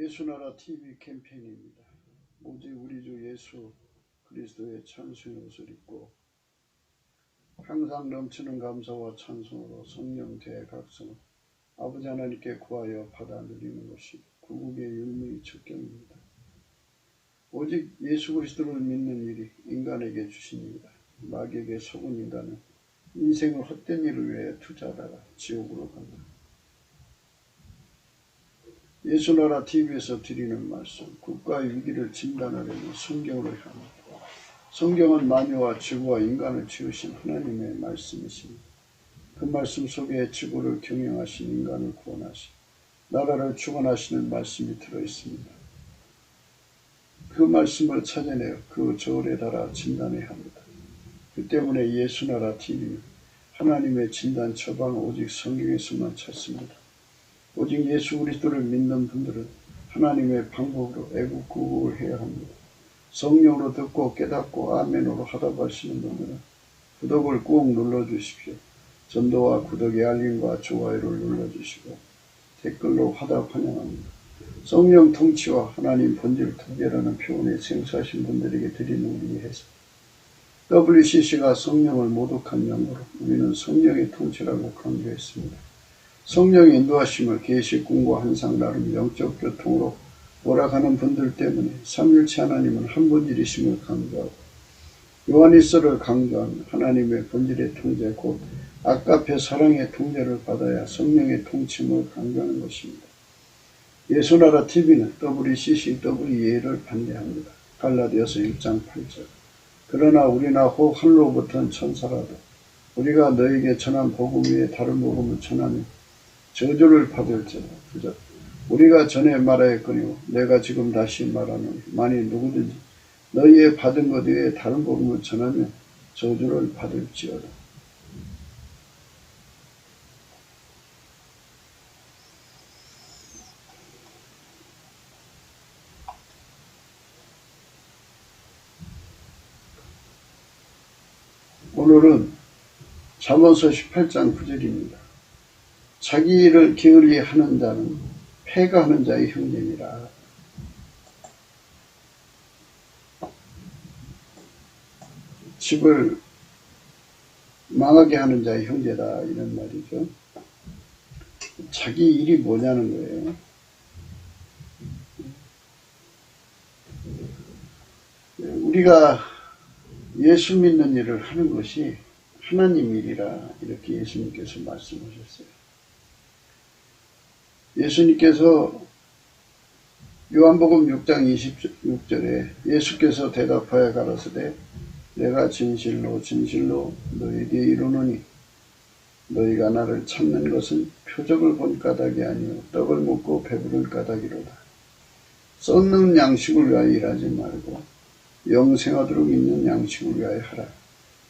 예수나라 TV 캠페인입니다. 오직 우리 주 예수 그리스도의 찬송의 옷을 입고 항상 넘치는 감사와 찬송으로 성령 대각성을 아버지 하나님께 구하여 받아 누리는 것이 구국의 율무의 척경입니다. 오직 예수 그리스도를 믿는 일이 인간에게 주신 일이다. 마귀에게 속은 인간은 인생을 헛된 일을 위해 투자하다가 지옥으로 간다. 예수나라 TV에서 드리는 말씀, 국가의 위기를 진단하려면 성경으로 향합니다. 성경은 만유와 지구와 인간을 지으신 하나님의 말씀이십니다. 그 말씀 속에 지구를 경영하신 인간을 구원하신 나라를 주관하시는 말씀이 들어있습니다. 그 말씀을 찾아내어 그 저울에 달아 진단해야 합니다. 그 때문에 예수나라 TV는 하나님의 진단 처방은 오직 성경에서만 찾습니다. 오직 예수 그리스도를 믿는 분들은 하나님의 방법으로 애국 구국을 해야 합니다. 성령으로 듣고 깨닫고 아멘으로 하답하시는 분들은 구독을 꾹 눌러주십시오. 전도와 구독의 알림과 좋아요를 눌러주시고 댓글로 화답 환영합니다. 성령 통치와 하나님 본질 통제라는 표현에 생소하신 분들에게 드리는 우리의 해석. WCC가 성령을 모독한 명으로 우리는 성령의 통치라고 강조했습니다. 성령의 인도하심을 계시 꿈과 환상 나름 영적 교통으로 몰아가는 분들 때문에 삼일체 하나님은 한 본질이심을 강조하고 요한일서를 강조한 하나님의 본질의 통제 곧 아까페 사랑의 통제를 받아야 성령의 통치임을 강조하는 것입니다. 예수나라 TV는 WCCWA를 반대합니다. 갈라디아서 1장 8절. 그러나 우리나 혹 하늘로부터는 천사라도 우리가 너에게 전한 복음 위에 다른 복음을 전하면 저주를 받을지어다. 그저 우리가 전에 말하였거니와 내가 지금 다시 말하노니 만일 누구든지 너희의 받은 것 외에 다른 복음을 전하면 저주를 받을지어다. 오늘은 잠언서 18장 9절입니다. 자기 일을 게을리 하는 자는 패가하는 자의 형제니라. 집을 망하게 하는 자의 형제다 이런 말이죠. 자기 일이 뭐냐는 거예요. 우리가 예수 믿는 일을 하는 것이 하나님 일이라 이렇게 예수님께서 말씀하셨어요. 예수님께서 요한복음 6장 26절에 예수께서 대답하여 가라사대 내가 진실로 진실로 너희에게 이르노니 너희가 나를 찾는 것은 표적을 본 까닭이 아니요 떡을 먹고 배부른 까닭이로다. 썩는 양식을 위하여 일하지 말고 영생하도록 있는 양식을 위하여 하라.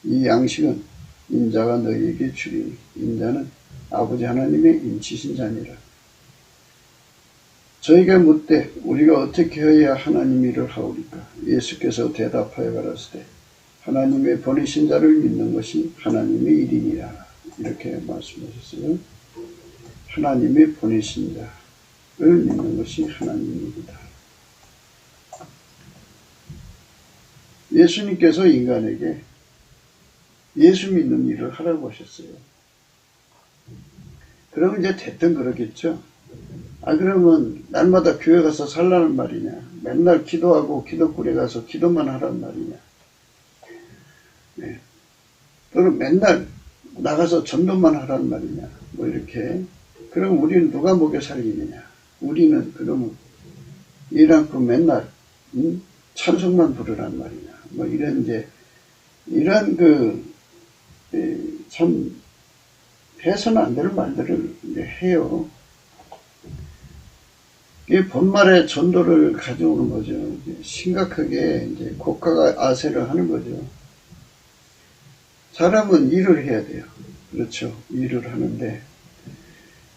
이 양식은 인자가 너희에게 주리니 인자는 아버지 하나님의 인치신 자니라. 저희가 묻되 우리가 어떻게 해야 하나님 일을 하오리까? 예수께서 대답하여 가라사대 하나님의 보내신 자를 믿는 것이 하나님의 일이니라. 이렇게 말씀하셨어요. 하나님의 보내신 자를 믿는 것이 하나님의 일이다. 예수님께서 인간에게 예수 믿는 일을 하라고 하셨어요. 그러면 이제 대뜸 그러겠죠. 그러면 날마다 교회 가서 살라는 말이냐? 맨날 기도하고 기도굴에 가서 기도만 하란 말이냐? 네. 또는 맨날 나가서 전도만 하란 말이냐? 뭐 이렇게. 그럼 우리는 누가 먹여 살리느냐? 우리는 그러면 일않고 맨날 찬송만 부르란 말이냐? 뭐 이런 이런 참 해서는 안 될 말들을 해요. 이 본말의 전도를 가져오는 거죠. 심각하게 이제 국가가 아세를 하는 거죠. 사람은 일을 해야 돼요. 그렇죠. 일을 하는데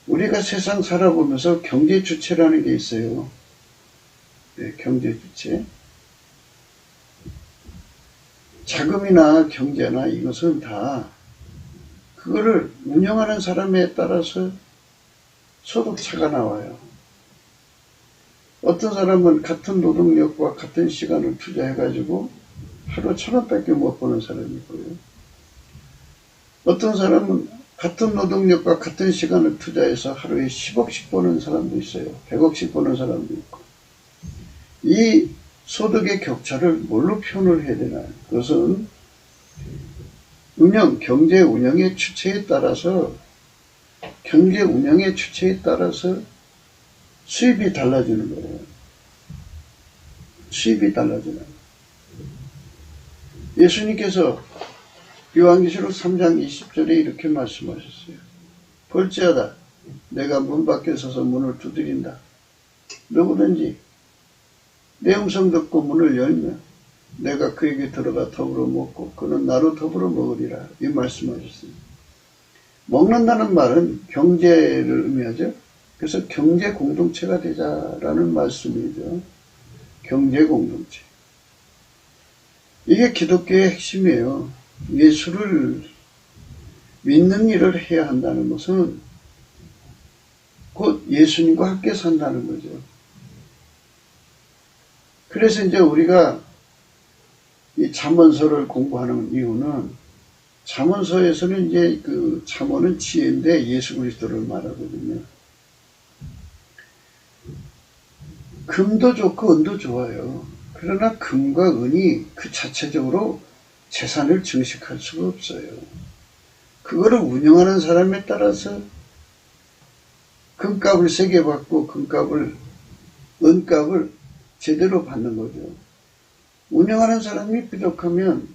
우리가 세상 살아보면서 경제 주체라는 게 있어요. 네, 경제 주체. 자금이나 경제나 이것은 다 그거를 운영하는 사람에 따라서 소득차가 나와요. 어떤 사람은 같은 노동력과 같은 시간을 투자해가지고 하루 1,000원밖에 못 버는 사람이 있고요. 어떤 사람은 같은 노동력과 같은 시간을 투자해서 하루에 10억씩 버는 사람도 있어요. 100억씩 버는 사람도 있고. 이 소득의 격차를 뭘로 표현을 해야 되나요? 그것은 경제 운영의 추체에 따라서 수입이 달라지는 거예요. 수입이 달라지는 거예요. 예수님께서 요한계시록 3장 20절에 이렇게 말씀하셨어요. 볼지어다 내가 문 밖에 서서 문을 두드린다. 누구든지 내 음성 듣고 문을 열면 내가 그에게 들어가 더불어 먹고 그는 나로 더불어 먹으리라. 이 말씀하셨어요. 먹는다는 말은 경제를 의미하죠. 그래서 경제 공동체가 되자라는 말씀이죠. 경제 공동체. 이게 기독교의 핵심이에요. 예수를 믿는 일을 해야 한다는 것은 곧 예수님과 함께 산다는 거죠. 그래서 이제 우리가 이 잠언서를 공부하는 이유는 잠언서에서는 이제 그 잠언은 지혜인데 예수 그리스도를 말하거든요. 금도 좋고 은도 좋아요. 그러나 금과 은이 그 자체적으로 재산을 증식할 수가 없어요. 그거를 운영하는 사람에 따라서 금값을 세게 받고 은값을 제대로 받는 거죠. 운영하는 사람이 부족하면,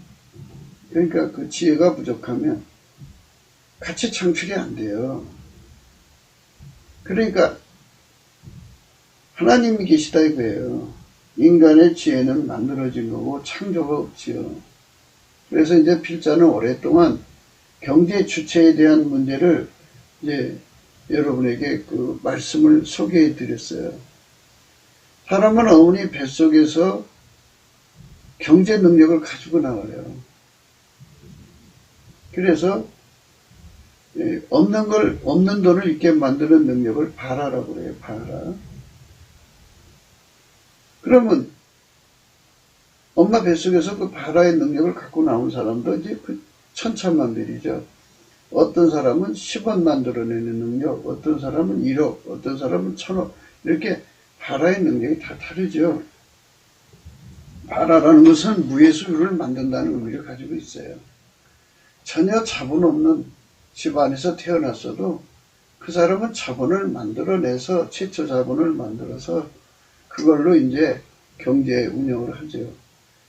그러니까 그 지혜가 부족하면 가치 창출이 안 돼요. 그러니까 하나님이 계시다 이거예요. 인간의 지혜는 만들어진 거고 창조가 없지요. 그래서 이제 필자는 오랫동안 경제 주체에 대한 문제를 이제 여러분에게 그 말씀을 소개해 드렸어요. 사람은 어머니 뱃속에서 경제 능력을 가지고 나와요. 그래서 없는 돈을 있게 만드는 능력을 바라라고 그래요. 바라. 그러면 엄마 뱃속에서 그 바라의 능력을 갖고 나온 사람도 이제 그 천차만별이죠. 어떤 사람은 10원 만들어내는 능력, 어떤 사람은 1억, 어떤 사람은 1,000억, 이렇게 바라의 능력이 다 다르죠. 바라라는 것은 무예수를 만든다는 의미를 가지고 있어요. 전혀 자본 없는 집안에서 태어났어도 그 사람은 자본을 만들어내서 최초 자본을 만들어서 그걸로 이제 경제 운영을 하죠.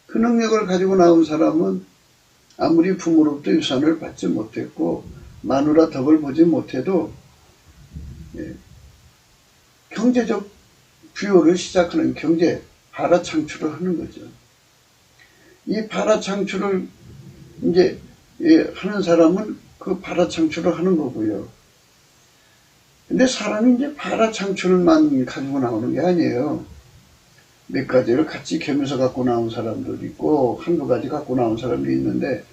그 능력을 가지고 나온 사람은 아무리 부모로부터 유산을 받지 못했고 마누라 덕을 보지 못해도 경제적 부여를 시작하는 경제 발화 창출을 하는 거죠. 이 발화 창출을 이제 하는 사람은 그 발화 창출을 하는 거고요. 근데 사람이 이제 발화 창출만 가지고 나오는 게 아니에요. 몇 가지를 같이 겸해서 갖고 나온 사람도 있고 한두 가지 갖고 나온 사람도 있는데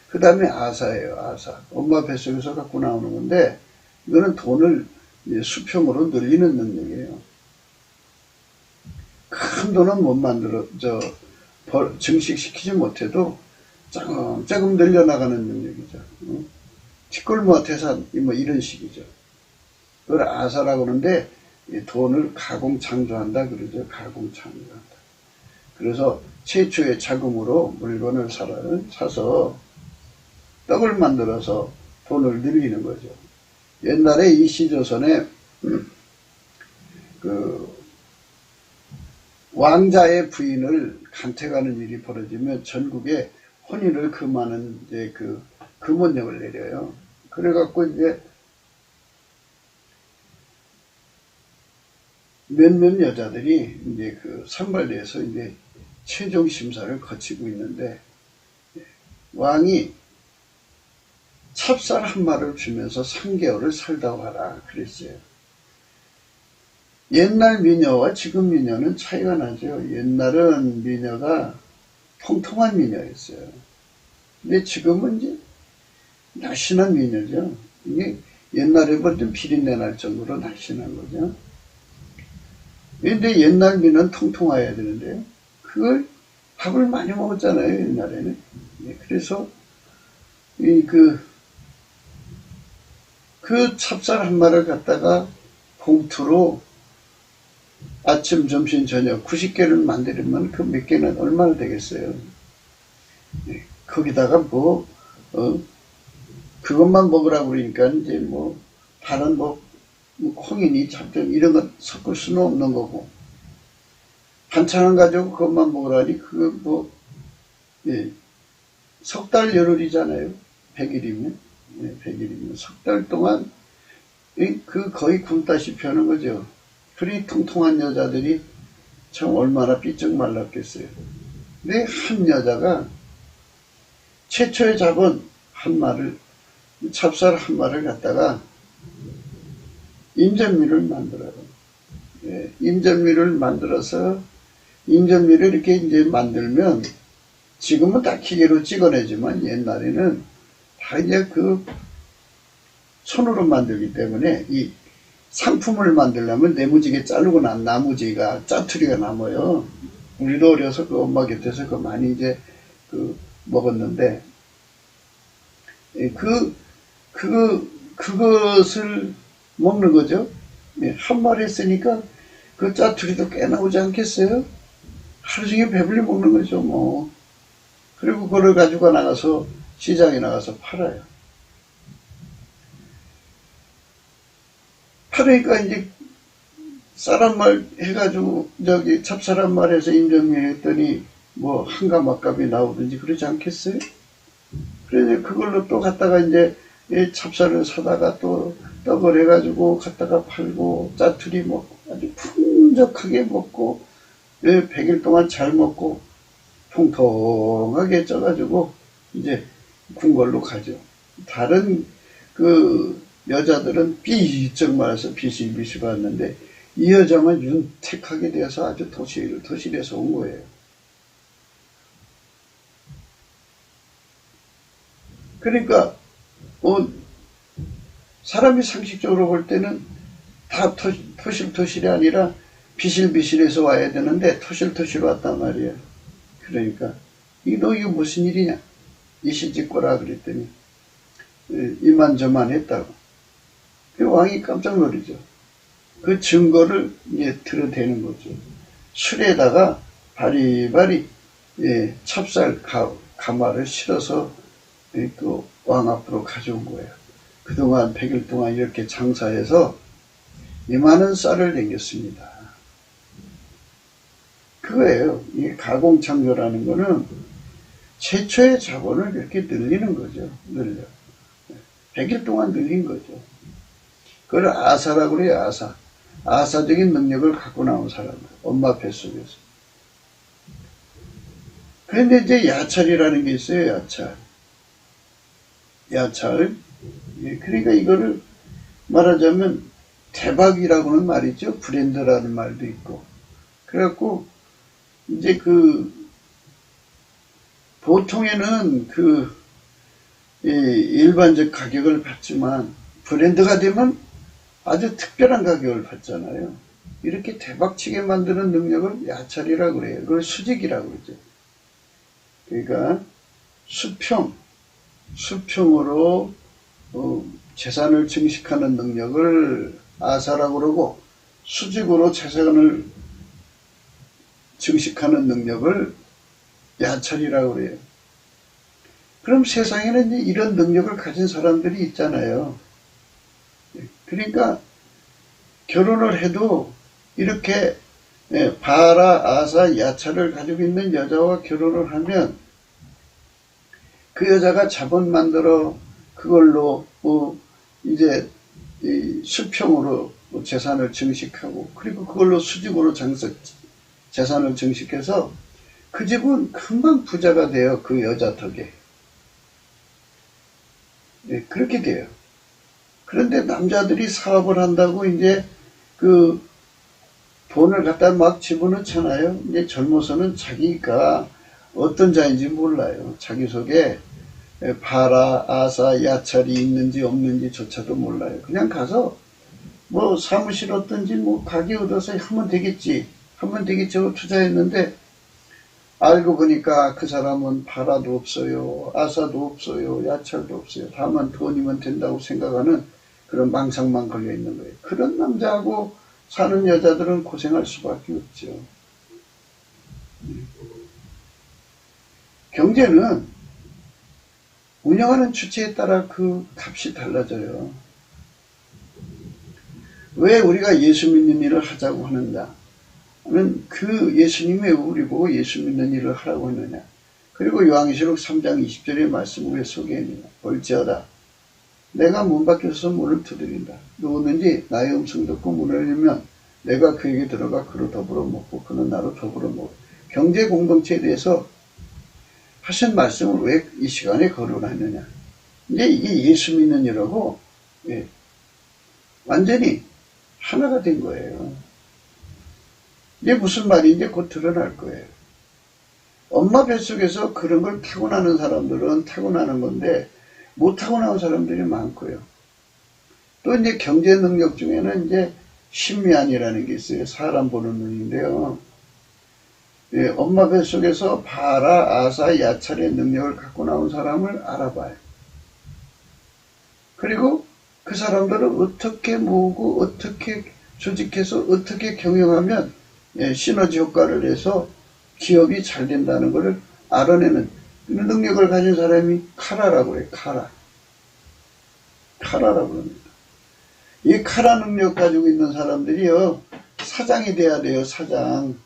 그 다음에 아사예요. 아사. 엄마 뱃속에서 갖고 나오는 건데 이거는 돈을 수평으로 늘리는 능력이에요. 큰 돈은 못 만들어 증식시키지 못해도 조금 늘려나가는 능력이죠. 티끌모아 태산 뭐 이런 식이죠. 그걸 아사라고 하는데 돈을 가공 창조한다 그러죠. 가공 창조한다. 그래서 최초의 자금으로 물건을 사서 떡을 만들어서 돈을 늘리는 거죠. 옛날에 이시조선에 그 왕자의 부인을 간택하는 일이 벌어지면 전국에 혼인을 금하는 이제 그 금원령을 내려요. 그래갖고 이제 몇몇 여자들이 이제 그 선발대에서 이제 최종 심사를 거치고 있는데 왕이 찹쌀 한 마를 주면서 3개월을 살다 와라 그랬어요. 옛날 미녀와 지금 미녀는 차이가 나죠. 옛날은 미녀가 통통한 미녀였어요. 근데 지금은 이제 날씬한 미녀죠. 이게 옛날에 좀 비린내 날 정도로 날씬한 거죠. 근데 옛날 미는 통통해야 되는데 그걸 밥을 많이 먹었잖아요, 옛날에는. 그래서 그 찹쌀 한 마리를 갖다가 봉투로 아침, 점심, 저녁 90개를 만들면 그 몇 개는 얼마나 되겠어요. 거기다가 그것만 먹으라고 그러니까 이제 다른 콩이니 잡종 이런 거 섞을 수는 없는 거고, 반찬을 가지고 그것만 먹으라니 석 달 열흘이잖아요. 100일이면. 100일이면 석 달 동안 거의 굶다시피 하는 거죠. 그리 통통한 여자들이 참 얼마나 삐쩍 말랐겠어요. 근데 한 여자가 최초에 잡은 찹쌀 한 마리를 갖다가 인절미를 만들어요. 인절미를 만들어서, 인절미를 이렇게 이제 만들면, 지금은 다 기계로 찍어내지만 옛날에는 다 이제 손으로 만들기 때문에 이 상품을 만들려면 네모지게 자르고 난 나무지가, 짜투리가 남아요. 우리도 어려서 그 엄마 곁에서 그 많이 이제 먹었는데, 그것을 먹는 거죠. 한 마리 했으니까 그 짜투리도 꽤 나오지 않겠어요? 하루 종일 배불리 먹는 거죠, 그리고 그걸 가지고 나가서 시장에 나가서 팔아요. 팔으니까 이제 쌀 한 말 해가지고 찹쌀 한 말 해서 인정해 했더니 한가 막값이 나오든지 그러지 않겠어요? 그래서 그걸로 또 갖다가 이제 찹쌀을 사다가 또 떡을 해가지고 갖다가 팔고 짜투리 먹고 아주 풍족하게 먹고 100일 동안 잘 먹고 통통하게 쪄가지고 이제 궁궐로 가죠. 다른 여자들은 삐쩍 말아서 비실비실 봤는데 이 여자만 윤택하게 되어서 아주 도실에서 온 거예요. 그러니까 사람이 상식적으로 볼 때는 다 토실토실이 아니라 비실비실해서 와야 되는데 토실토실 왔단 말이에요. 그러니까 이거 무슨 일이냐, 이 시집 거라 그랬더니 이만저만 했다고. 그 왕이 깜짝 놀이죠. 그 증거를 이제 들어대는 거죠. 술에다가 바리바리 찹쌀 가마를 실어서 그 왕 앞으로 가져온 거예요. 그동안 100일 동안 이렇게 장사해서 이만한 쌀을 남겼습니다. 그거예요. 이 가공창조라는 거는 최초의 자본을 이렇게 늘리는 거죠. 100일 동안 늘린 거죠. 그걸 아사라고 그래요. 아사적인 능력을 갖고 나온 사람, 엄마 뱃속에서. 그런데 이제 야찰이라는 게 있어요. 야찰. 그러니까 이거를 말하자면 대박이라고는 말이죠. 브랜드라는 말도 있고. 그래갖고 이제 보통에는 일반적 가격을 받지만 브랜드가 되면 아주 특별한 가격을 받잖아요. 이렇게 대박치게 만드는 능력을 야찰이라고 그래요. 그걸 수직이라고 그러죠. 그러니까 수평으로 재산을 증식하는 능력을 아사라고 그러고, 수직으로 재산을 증식하는 능력을 야찰이라고 그래요. 그럼 세상에는 이제 이런 능력을 가진 사람들이 있잖아요. 그러니까 결혼을 해도 이렇게 바라, 아사, 야찰을 가지고 있는 여자와 결혼을 하면 그 여자가 자본 만들어 그걸로 이제 수평으로 재산을 증식하고, 그리고 그걸로 수직으로 재산을 증식해서 그 집은 금방 부자가 돼요. 그 여자 덕에. 그렇게 돼요. 그런데 남자들이 사업을 한다고 이제 돈을 갖다 막 집어넣잖아요. 이제 젊어서는 자기가 어떤 자인지 몰라요. 자기 속에 바라, 아사, 야찰이 있는지 없는지조차도 몰라요. 그냥 가서 뭐 사무실 얻든지 뭐 가게 얻어서 하면 되겠지 하고 투자했는데 알고 보니까 그 사람은 바라도 없어요. 아사도 없어요. 야찰도 없어요. 다만 돈이면 된다고 생각하는 그런 망상만 걸려 있는 거예요. 그런 남자하고 사는 여자들은 고생할 수밖에 없죠. 경제는 운영하는 주체에 따라 그 값이 달라져요. 왜 우리가 예수 믿는 일을 하자고 하는가? 그 예수님이 왜 우리 보고 예수 믿는 일을 하라고 했느냐? 그리고 요한계시록 3장 20절의 말씀을 왜 소개했느냐? 볼지어다. 내가 문 밖에 서서 문을 두드린다. 누구든지 나의 음성 듣고 문을 열면 내가 그에게 들어가 그로 더불어 먹고 그는 나로 더불어 먹고. 경제 공동체에 대해서 하신 말씀을 왜 이 시간에 거론하느냐? 이제 이게 예수 믿는 일하고 완전히 하나가 된 거예요. 이게 무슨 말인지 곧 드러날 거예요. 엄마 뱃속에서 그런 걸 타고나는 사람들은 타고나는 건데 못 타고나는 사람들이 많고요. 또 이제 경제 능력 중에는 이제 심미안이라는 게 있어요. 사람 보는 눈인데요. 엄마 뱃속에서 바라, 아사, 야찰의 능력을 갖고 나온 사람을 알아봐요. 그리고 그 사람들을 어떻게 모으고 어떻게 조직해서 어떻게 경영하면 시너지 효과를 내서 기업이 잘 된다는 것을 알아내는 능력을 가진 사람이 카라라고 해요. 카라라고 합니다. 이 카라 능력 가지고 있는 사람들이요. 사장이 돼야 돼요. 사장.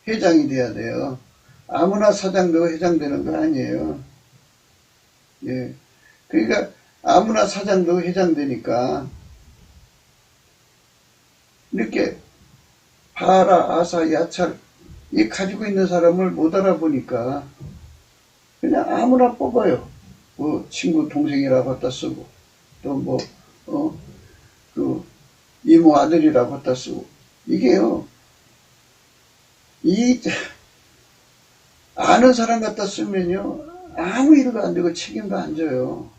회장이 돼야 돼요. 아무나 사장 되고 회장 되는 거 아니에요. 그러니까 아무나 사장 되고 회장 되니까 이렇게 바라, 아사, 야찰 이 가지고 있는 사람을 못 알아보니까 그냥 아무나 뽑아요. 뭐 친구 동생이라고 갖다 쓰고 또 그 이모 아들이라고 갖다 쓰고 이게요. 아는 사람 갖다 쓰면요. 아무 일도 안 되고 책임도 안 져요.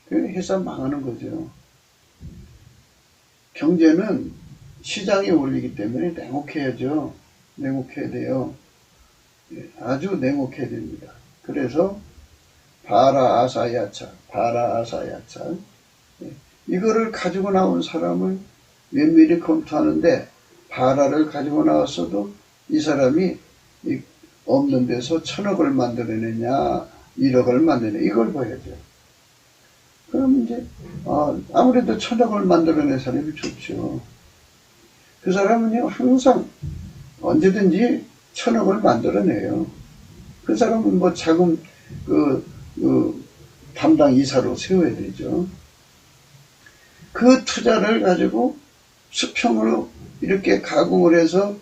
그래서 회사 망하는 거죠. 경제는 시장에 올리기 때문에 냉혹해야죠. 냉혹해야 돼요. 아주 냉혹해야 됩니다. 그래서 바라, 아사, 야찰 이거를 가지고 나온 사람을 면밀히 검토하는데 바라를 가지고 나왔어도 이 사람이 없는 데서 1000억을 만들어내냐 1억을 만드냐 이걸 봐야죠. 그럼 이제 아무래도 1000억을 만들어낸 사람이 좋죠. 그 사람은요 항상 언제든지 1000억을 만들어내요. 그 사람은 뭐 자금 담당 이사로 세워야 되죠. 그 투자를 가지고 수평으로 이렇게 가공을 해서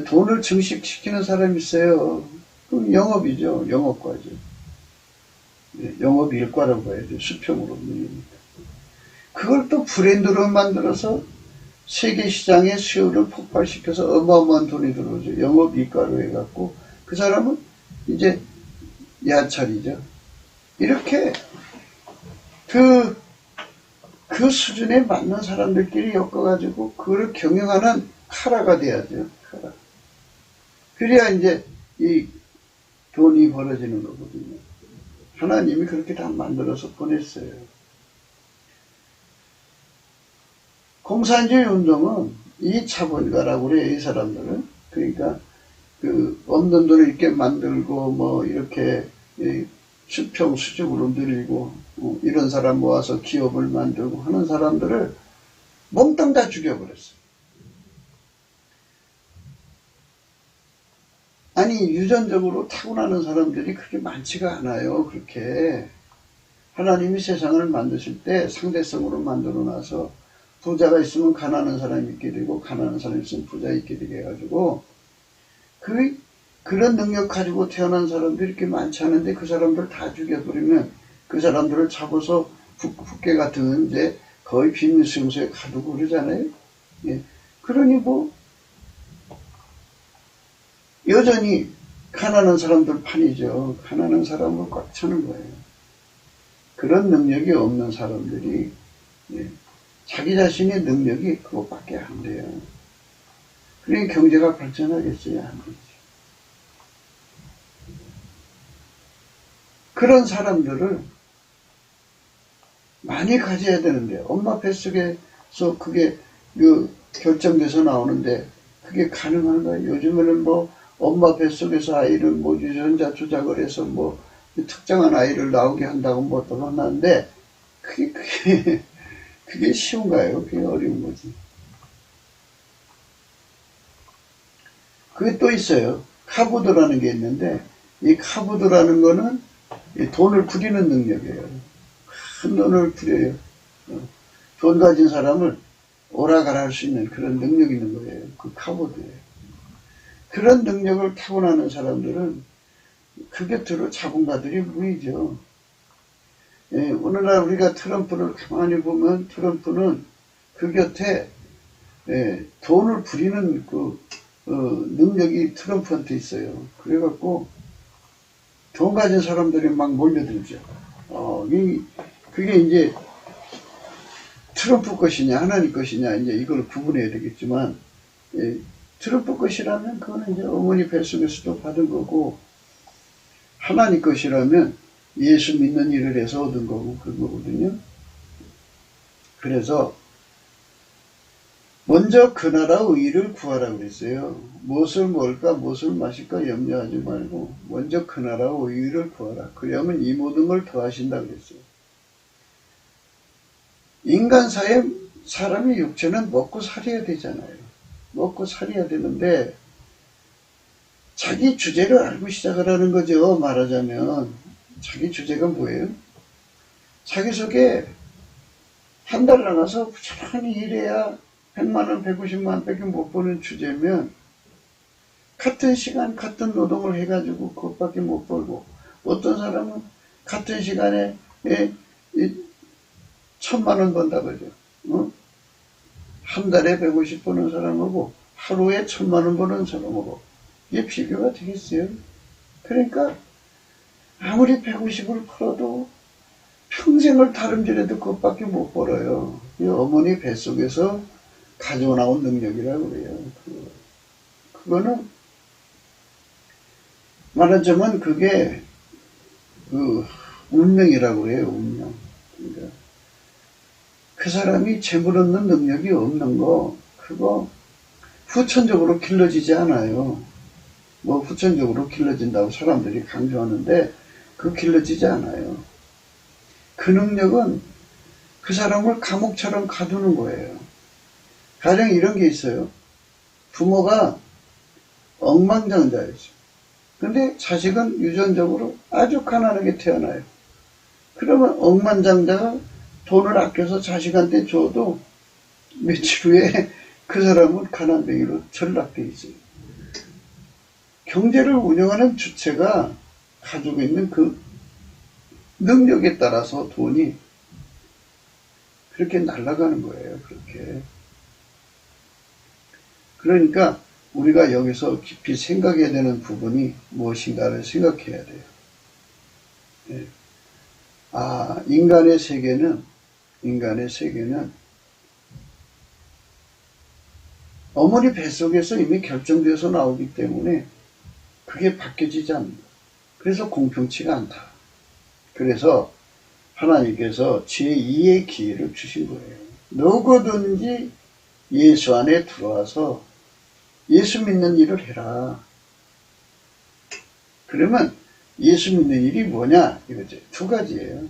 돈을 증식시키는 사람이 있어요. 그럼 영업이죠. 영업과죠. 영업 일과라고 봐야죠. 수평으로 밀립니다. 그걸 또 브랜드로 만들어서 세계 시장의 수요를 폭발시켜서 어마어마한 돈이 들어오죠. 영업 이과로 해갖고 그 사람은 이제 야찰이죠. 이렇게 그 수준에 맞는 사람들끼리 엮어가지고 그걸 경영하는 카라가 돼야죠. 카라. 그래야 이제 이 돈이 벌어지는 거거든요. 하나님이 그렇게 다 만들어서 보냈어요. 공산주의 운동은 이 자본가라고 그래요. 이 사람들은. 그러니까 그 없는 돈을 이렇게 만들고 뭐 이렇게 수평 수직으로 늘리고 이런 사람 모아서 기업을 만들고 하는 사람들을 몽땅 다 죽여버렸어요. 아니 유전적으로 타고나는 사람들이 그렇게 많지가 않아요. 그렇게 하나님이 세상을 만드실 때 상대성으로 만들어놔서 부자가 있으면 가난한 사람이 있게 되고 가난한 사람이 있으면 부자 있게 되게 해가지고 그런 능력 가지고 태어난 사람들이 이렇게 많지 않은데 그 사람들 다 죽여버리면 그 사람들을 잡아서 국회 같은 이제 거의 비밀수용소에 가두고 그러잖아요. 그러니 뭐 여전히 가난한 사람들 판이죠. 가난한 사람을 꽉 차는 거예요. 그런 능력이 없는 사람들이 자기 자신의 능력이 그것밖에 안 돼요. 그러니 경제가 발전하겠어요? 안 되죠. 그런 사람들을 많이 가져야 되는데, 엄마 뱃속에서 그게 결정돼서 나오는데, 그게 가능한가요? 요즘에는 뭐, 엄마 뱃속에서 아이를 뭐 유전자 조작을 해서 뭐, 특정한 아이를 나오게 한다고 뭐 또 만났는데, 그게 쉬운가요? 그게 어려운 거지. 그게 또 있어요. 카보드라는 게 있는데, 이 카보드라는 거는 돈을 부리는 능력이에요. 큰 돈을 부려요. 돈 가진 사람을 오라가라 할 수 있는 그런 능력이 있는 거예요. 그 카보드예요. 그런 능력을 타고나는 사람들은 그 곁으로 자본가들이 모이죠. 오늘날 우리가 트럼프를 가만히 보면 트럼프는 그 곁에 돈을 부리는 능력이 트럼프한테 있어요. 그래갖고 돈 가진 사람들이 막 몰려들죠. 그게 이제 트럼프 것이냐 하나님 것이냐 이제 이걸 구분해야 되겠지만 트럼프 것이라면 그거는 이제 어머니 뱃속에서도 받은 거고 하나님 것이라면 예수 믿는 일을 해서 얻은 거고 그런 거거든요. 그래서 먼저 그 나라 의를 구하라 그랬어요. 무엇을 먹을까 무엇을 마실까 염려하지 말고 먼저 그 나라 의를 구하라. 그러면 이 모든 걸 더하신다 그랬어요. 인간사에 사람의 육체는 먹고 살아야 되잖아요. 먹고 살아야 되는데 자기 주제를 알고 시작을 하는 거죠. 말하자면 자기 주제가 뭐예요? 자기 속에 한 달 나가서 부지런히 일해야 100만원, 150만원 밖에 못 버는 주제면 같은 시간, 같은 노동을 해가지고 그것밖에 못 벌고 어떤 사람은 같은 시간에 1000만원 번다 그러죠. 한 달에 150 버는 사람하고 하루에 1000만원 버는 사람하고 이게 비교가 되겠어요? 그러니까 아무리 150을 벌어도 평생을 다름질해도 그것밖에 못 벌어요. 이 어머니 뱃속에서 가져 나온 능력이라고 그래요. 그거는 말하자면 그게 운명이라고 그래요. 운명. 그러니까 그 사람이 재물 얻는 능력이 없는 거 그거 후천적으로 길러지지 않아요. 뭐 후천적으로 길러진다고 사람들이 강조하는데 그 길러지지 않아요. 그 능력은 그 사람을 감옥처럼 가두는 거예요. 가령 이런 게 있어요. 부모가 억만장자였어요. 근데 자식은 유전적으로 아주 가난하게 태어나요. 그러면 억만장자가 돈을 아껴서 자식한테 줘도 며칠 후에 그 사람은 가난뱅이로 전락돼 있어요. 경제를 운영하는 주체가 가지고 있는 그 능력에 따라서 돈이 그렇게 날아가는 거예요. 그렇게. 그러니까 우리가 여기서 깊이 생각해야 되는 부분이 무엇인가를 생각해야 돼요. 네. 인간의 세계는 어머니 뱃속에서 이미 결정되어서 나오기 때문에 그게 바뀌어지지 않는다. 그래서 공평치가 않다. 그래서 하나님께서 제2의 기회를 주신 거예요. 누구든지 예수 안에 들어와서 예수 믿는 일을 해라. 그러면 예수 믿는 일이 뭐냐? 이거죠. 두 가지예요.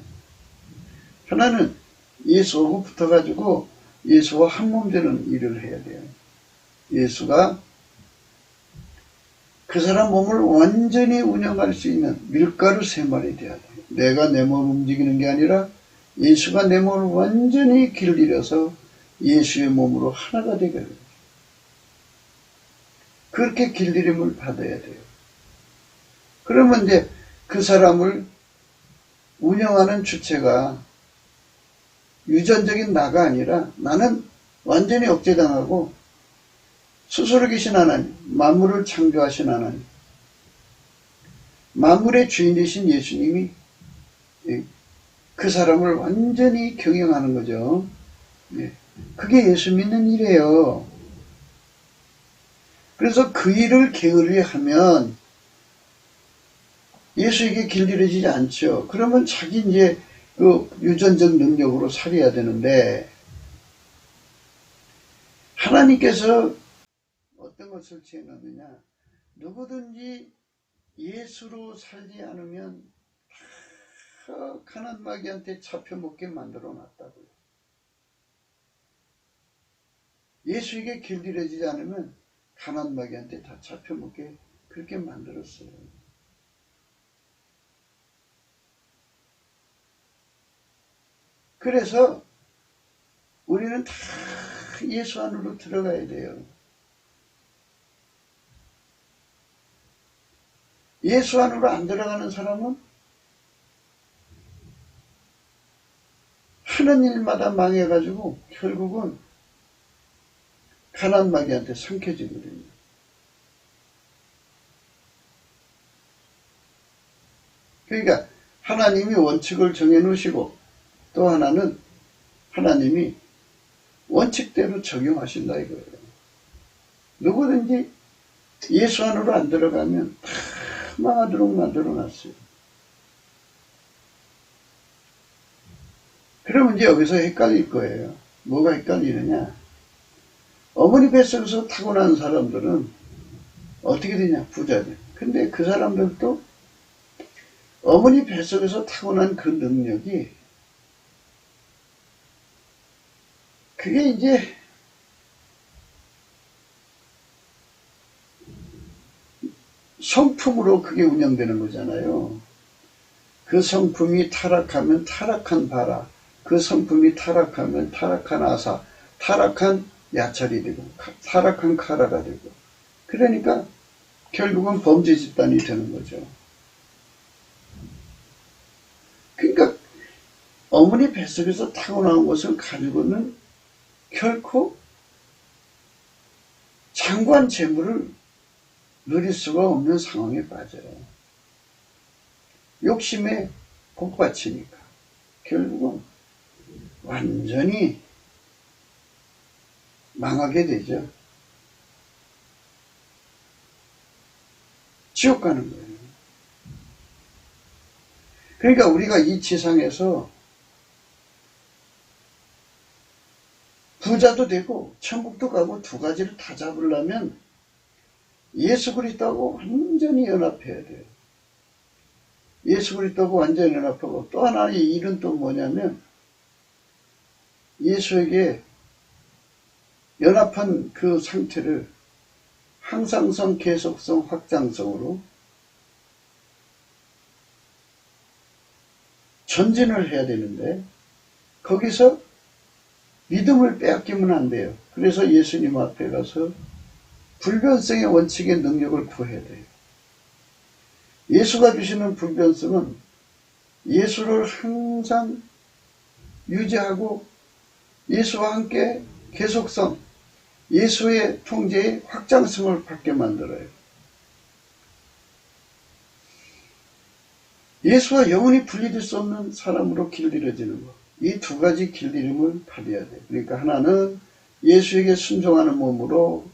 하나는 예수하고 붙어가지고 예수와 한 몸 되는 일을 해야 돼요. 예수가 그 사람 몸을 완전히 운영할 수 있는 밀가루 3마리 돼야 돼요. 내가 내 몸을 움직이는 게 아니라 예수가 내 몸을 완전히 길들여서 예수의 몸으로 하나가 되게 해요. 그렇게 길들임을 받아야 돼요. 그러면 이제 그 사람을 운영하는 주체가 유전적인 나가 아니라 나는 완전히 억제당하고 스스로 계신 하나님, 만물을 창조하신 하나님, 만물의 주인이신 예수님이 그 사람을 완전히 경영하는 거죠. 예. 그게 예수 믿는 일이에요. 그래서 그 일을 게을리 하면 예수에게 길들여지지 않죠. 그러면 자기 이제 그 유전적 능력으로 살아야 되는데, 하나님께서 어떤 것을 지어놨느냐. 누구든지 예수로 살지 않으면 다 가난마귀한테 잡혀먹게 만들어 놨다고요. 예수에게 길들여지지 않으면 가난마귀한테 다 잡혀먹게 그렇게 만들었어요. 그래서 우리는 다 예수 안으로 들어가야 돼요. 예수 안으로 안 들어가는 사람은 하는 일마다 망해가지고 결국은 가난마귀한테 삼켜지거든요. 그러니까 하나님이 원칙을 정해놓으시고 또 하나는 하나님이 원칙대로 적용하신다 이거예요. 누구든지 예수 안으로 안 들어가면 다 망하도록 만들어놨어요. 그러면 이제 여기서 헷갈릴 거예요. 뭐가 헷갈리느냐. 어머니 뱃속에서 타고난 사람들은 어떻게 되냐. 부자들. 근데 그 사람들도 어머니 뱃속에서 타고난 그 능력이 그게 이제 성품으로 그게 운영되는 거잖아요. 그 성품이 타락하면 타락한 바라, 그 성품이 타락하면 타락한 아사, 타락한 야찰이 되고 타락한 카라가 되고, 그러니까 결국은 범죄 집단이 되는 거죠. 그러니까 어머니 뱃속에서 타고난 것을 가지고는 결코 장관 재물을 누릴 수가 없는 상황에 빠져요. 욕심에 복받치니까 결국은 완전히 망하게 되죠. 지옥 가는 거예요. 그러니까 우리가 이 지상에서 부자도 되고 천국도 가고 두 가지를 다 잡으려면 예수 그리스도하고 완전히 연합해야 돼요. 예수 그리스도하고 완전히 연합하고 또 하나의 일은 또 뭐냐면 예수에게 연합한 그 상태를 항상성, 계속성, 확장성으로 전진을 해야 되는데 거기서 믿음을 빼앗기면 안 돼요. 그래서 예수님 앞에 가서 불변성의 원칙의 능력을 구해야 돼요. 예수가 주시는 불변성은 예수를 항상 유지하고 예수와 함께 계속성, 예수의 통제의 확장성을 받게 만들어요. 예수와 영원히 분리될 수 없는 사람으로 길들여지는 것. 이 두 가지 길들임을 받아야 돼요. 그러니까 하나는 예수에게 순종하는 몸으로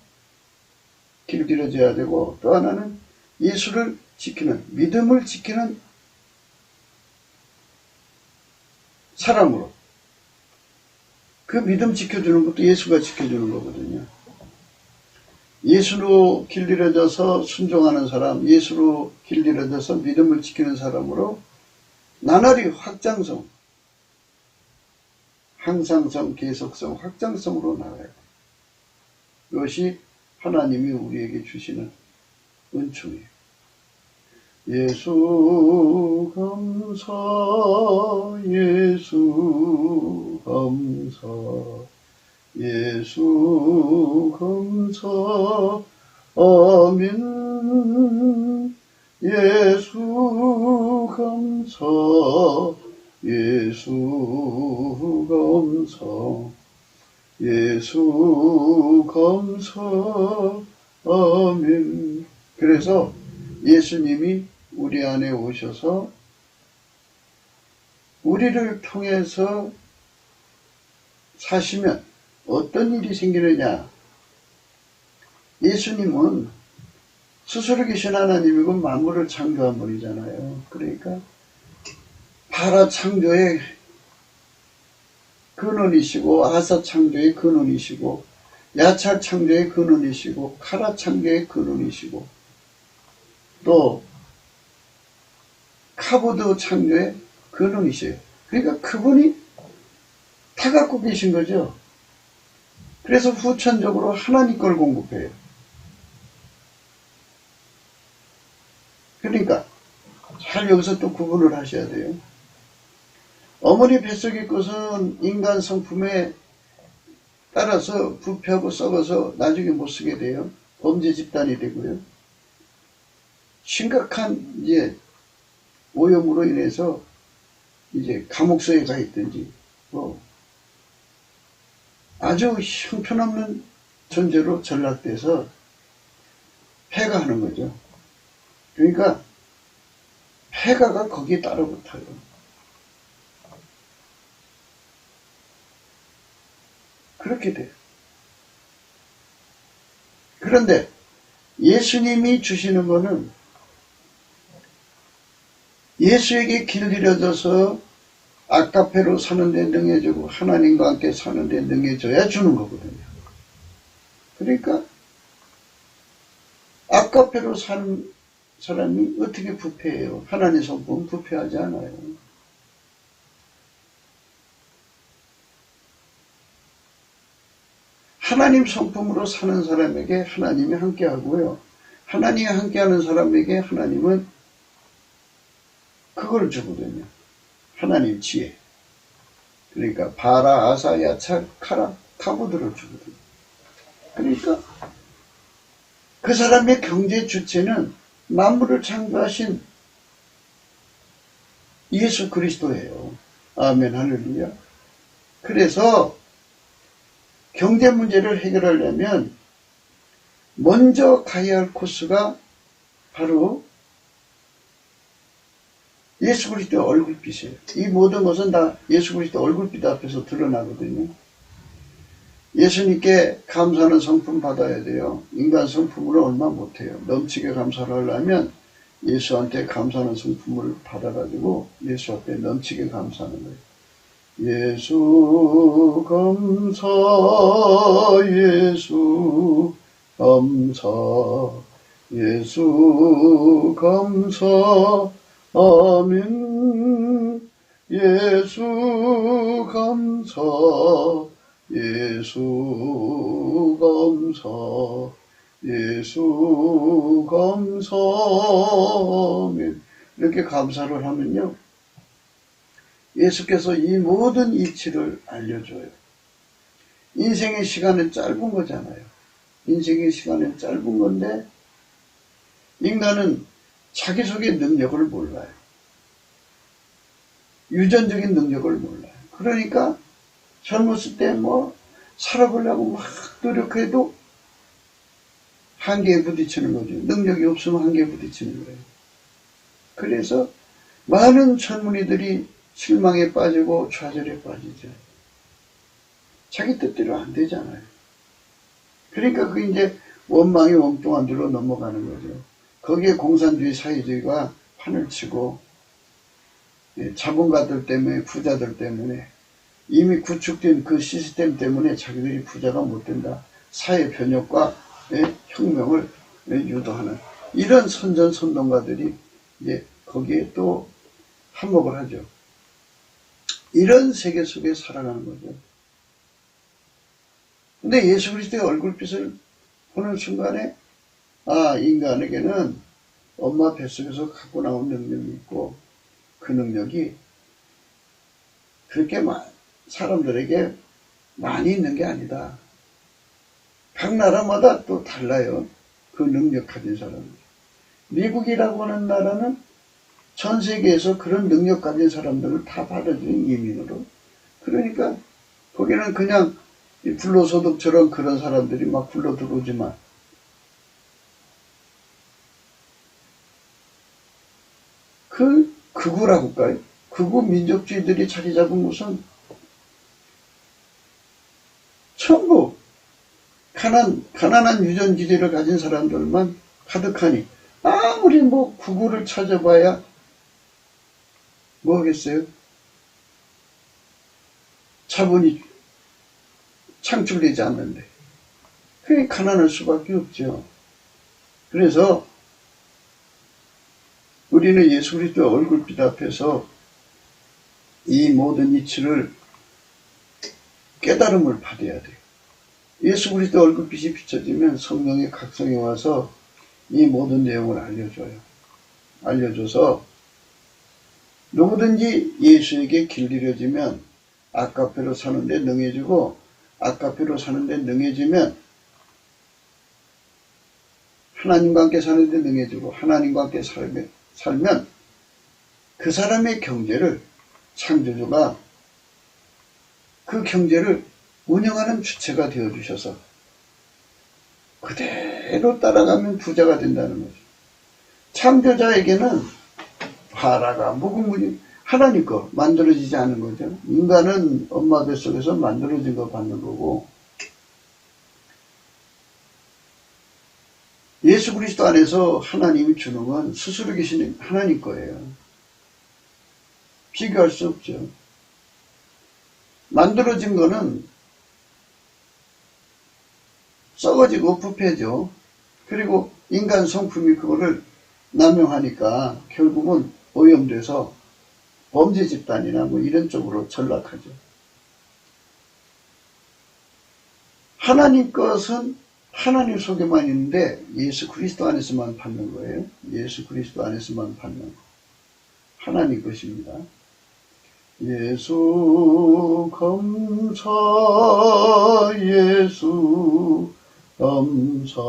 길들여져야 되고, 또 하나는 예수를 지키는, 믿음을 지키는 사람으로. 그 믿음 지켜주는 것도 예수가 지켜주는 거거든요. 예수로 길들여져서 순종하는 사람, 예수로 길들여져서 믿음을 지키는 사람으로 나날이 확장성, 항상성, 계속성, 확장성으로 나가야 돼요. 이것이 하나님이 우리에게 주시는 은총이에요. 예수 감사, 예수 감사, 예수 감사, 아멘. 예수 감사, 예수 감사, 예수 감사, 아멘. 그래서 예수님이 우리 안에 오셔서 우리를 통해서 사시면 어떤 일이 생기느냐? 예수님은 스스로 계신 하나님이고 만물을 창조한 분이잖아요. 그러니까 바라 창조의 근원이시고, 아사 창조의 근원이시고, 야찰 창조의 근원이시고, 카라 창조의 근원이시고, 또 카보드 창조의 근원이세요. 그러니까 그분이 다 갖고 계신 거죠. 그래서 후천적으로 하나님 걸 공급해요. 그러니까 잘 여기서 또 구분을 하셔야 돼요. 어머니 뱃속의 것은 인간 성품에 따라서 부패하고 썩어서 나중에 못 쓰게 돼요. 범죄 집단이 되고요. 심각한 이제 오염으로 인해서 이제 감옥소에 가 있든지 뭐 아주 형편없는 존재로 전락돼서 폐가하는 거죠. 그러니까 폐가가 거기에 따라붙어요. 그렇게 돼요. 그런데 예수님이 주시는 거는 예수에게 길들여져서 아카페로 사는데 능해지고 하나님과 함께 사는데 능해져야 주는 거거든요. 그러니까 아카페로 사는 사람이 어떻게 부패해요? 하나님 성품은 부패하지 않아요. 하나님 성품으로 사는 사람에게 하나님이 함께하고요. 하나님이 함께하는 사람에게 하나님은 그걸 주거든요. 하나님 지혜. 그러니까 바라, 아사, 야찰, 카라, 카보드를 주거든요. 그러니까 그 사람의 경제 주체는 만물을 창조하신 예수 그리스도예요. 아멘, 할렐루야. 그래서 경제 문제를 해결하려면 먼저 가야 할 코스가 바로 예수 그리스도의 얼굴빛이에요. 이 모든 것은 다 예수 그리스도 얼굴빛 앞에서 드러나거든요. 예수님께 감사하는 성품 받아야 돼요. 인간 성품으로 얼마 못해요. 넘치게 감사를 하려면 예수한테 감사하는 성품을 받아가지고 예수 앞에 넘치게 감사하는 거예요. 예수 감사, 예수 감사, 예수 감사, 아멘. 예수 감사, 예수 감사, 예수 감사, 아멘. 이렇게 감사를 하면요, 예수께서 이 모든 이치를 알려줘요. 인생의 시간은 짧은 거잖아요. 인생의 시간은 짧은 건데 인간은 자기 속의 능력을 몰라요. 유전적인 능력을 몰라요. 그러니까 젊었을 때 뭐 살아보려고 막 노력해도 한계에 부딪히는 거죠. 능력이 없으면 한계에 부딪히는 거예요. 그래서 많은 젊은이들이 실망에 빠지고 좌절에 빠지죠. 자기 뜻대로 안 되잖아요. 그러니까 그게 이제 원망이 엉뚱한 데로 넘어가는 거죠. 거기에 공산주의 사회주의가 판을 치고 자본가들 때문에, 부자들 때문에, 이미 구축된 그 시스템 때문에 자기들이 부자가 못 된다. 사회 변혁과 혁명을 유도하는 이런 선전선동가들이 이제 거기에 또 한몫을 하죠. 이런 세계 속에 살아가는 거죠. 근데 예수 그리스도의 얼굴빛을 보는 순간에 인간에게는 엄마 뱃속에서 갖고 나온 능력이 있고 그 능력이 그렇게 사람들에게 많이 있는 게 아니다. 각 나라마다 또 달라요. 그 능력 가진 사람은. 미국이라고 하는 나라는 전 세계에서 그런 능력 가진 사람들을 다 받아들인 이민으로. 그러니까 거기는 그냥 불로소득처럼 그런 사람들이 막 불러 들어오지만 극우라고 할까요? 극우 민족주의들이 자리 잡은 곳은 전부 가난한 유전기질을 가진 사람들만 가득하니 아무리 뭐 구구를 찾아봐야 뭐 하겠어요? 자본이 창출되지 않는데 그게 가난할 수밖에 없죠. 그래서 우리는 예수 그리스도 얼굴빛 앞에서 이 모든 이치를 깨달음을 받아야 돼요. 예수 그리스도 얼굴빛이 비춰지면 성령의 각성이 와서 이 모든 내용을 알려줘요. 알려줘서 누구든지 예수에게 길들여지면 아까페로 사는데 능해지고 아까페로 사는데 능해지면 하나님과 함께 사는데 능해지고 하나님과 함께 살면 그 사람의 경제를 창조주가 그 경제를 운영하는 주체가 되어주셔서 그대로 따라가면 부자가 된다는 거죠. 창조자에게는 화라가 무궁무진 하나님 거 만들어지지 않은 거죠. 인간은 엄마 뱃속에서 만들어진 거 받는 거고 예수 그리스도 안에서 하나님이 주는 건 스스로 계시는 하나님 거예요. 비교할 수 없죠. 만들어진 거는 썩어지고 부패죠. 그리고 인간 성품이 그거를 남용하니까 결국은 오염돼서 범죄 집단이나 뭐 이런 쪽으로 전락하죠. 하나님 것은 하나님 속에만 있는데 예수 그리스도 안에서만 받는 거예요. 예수 그리스도 안에서만 받는 거. 하나님 것입니다. 예수 감사 예수 감사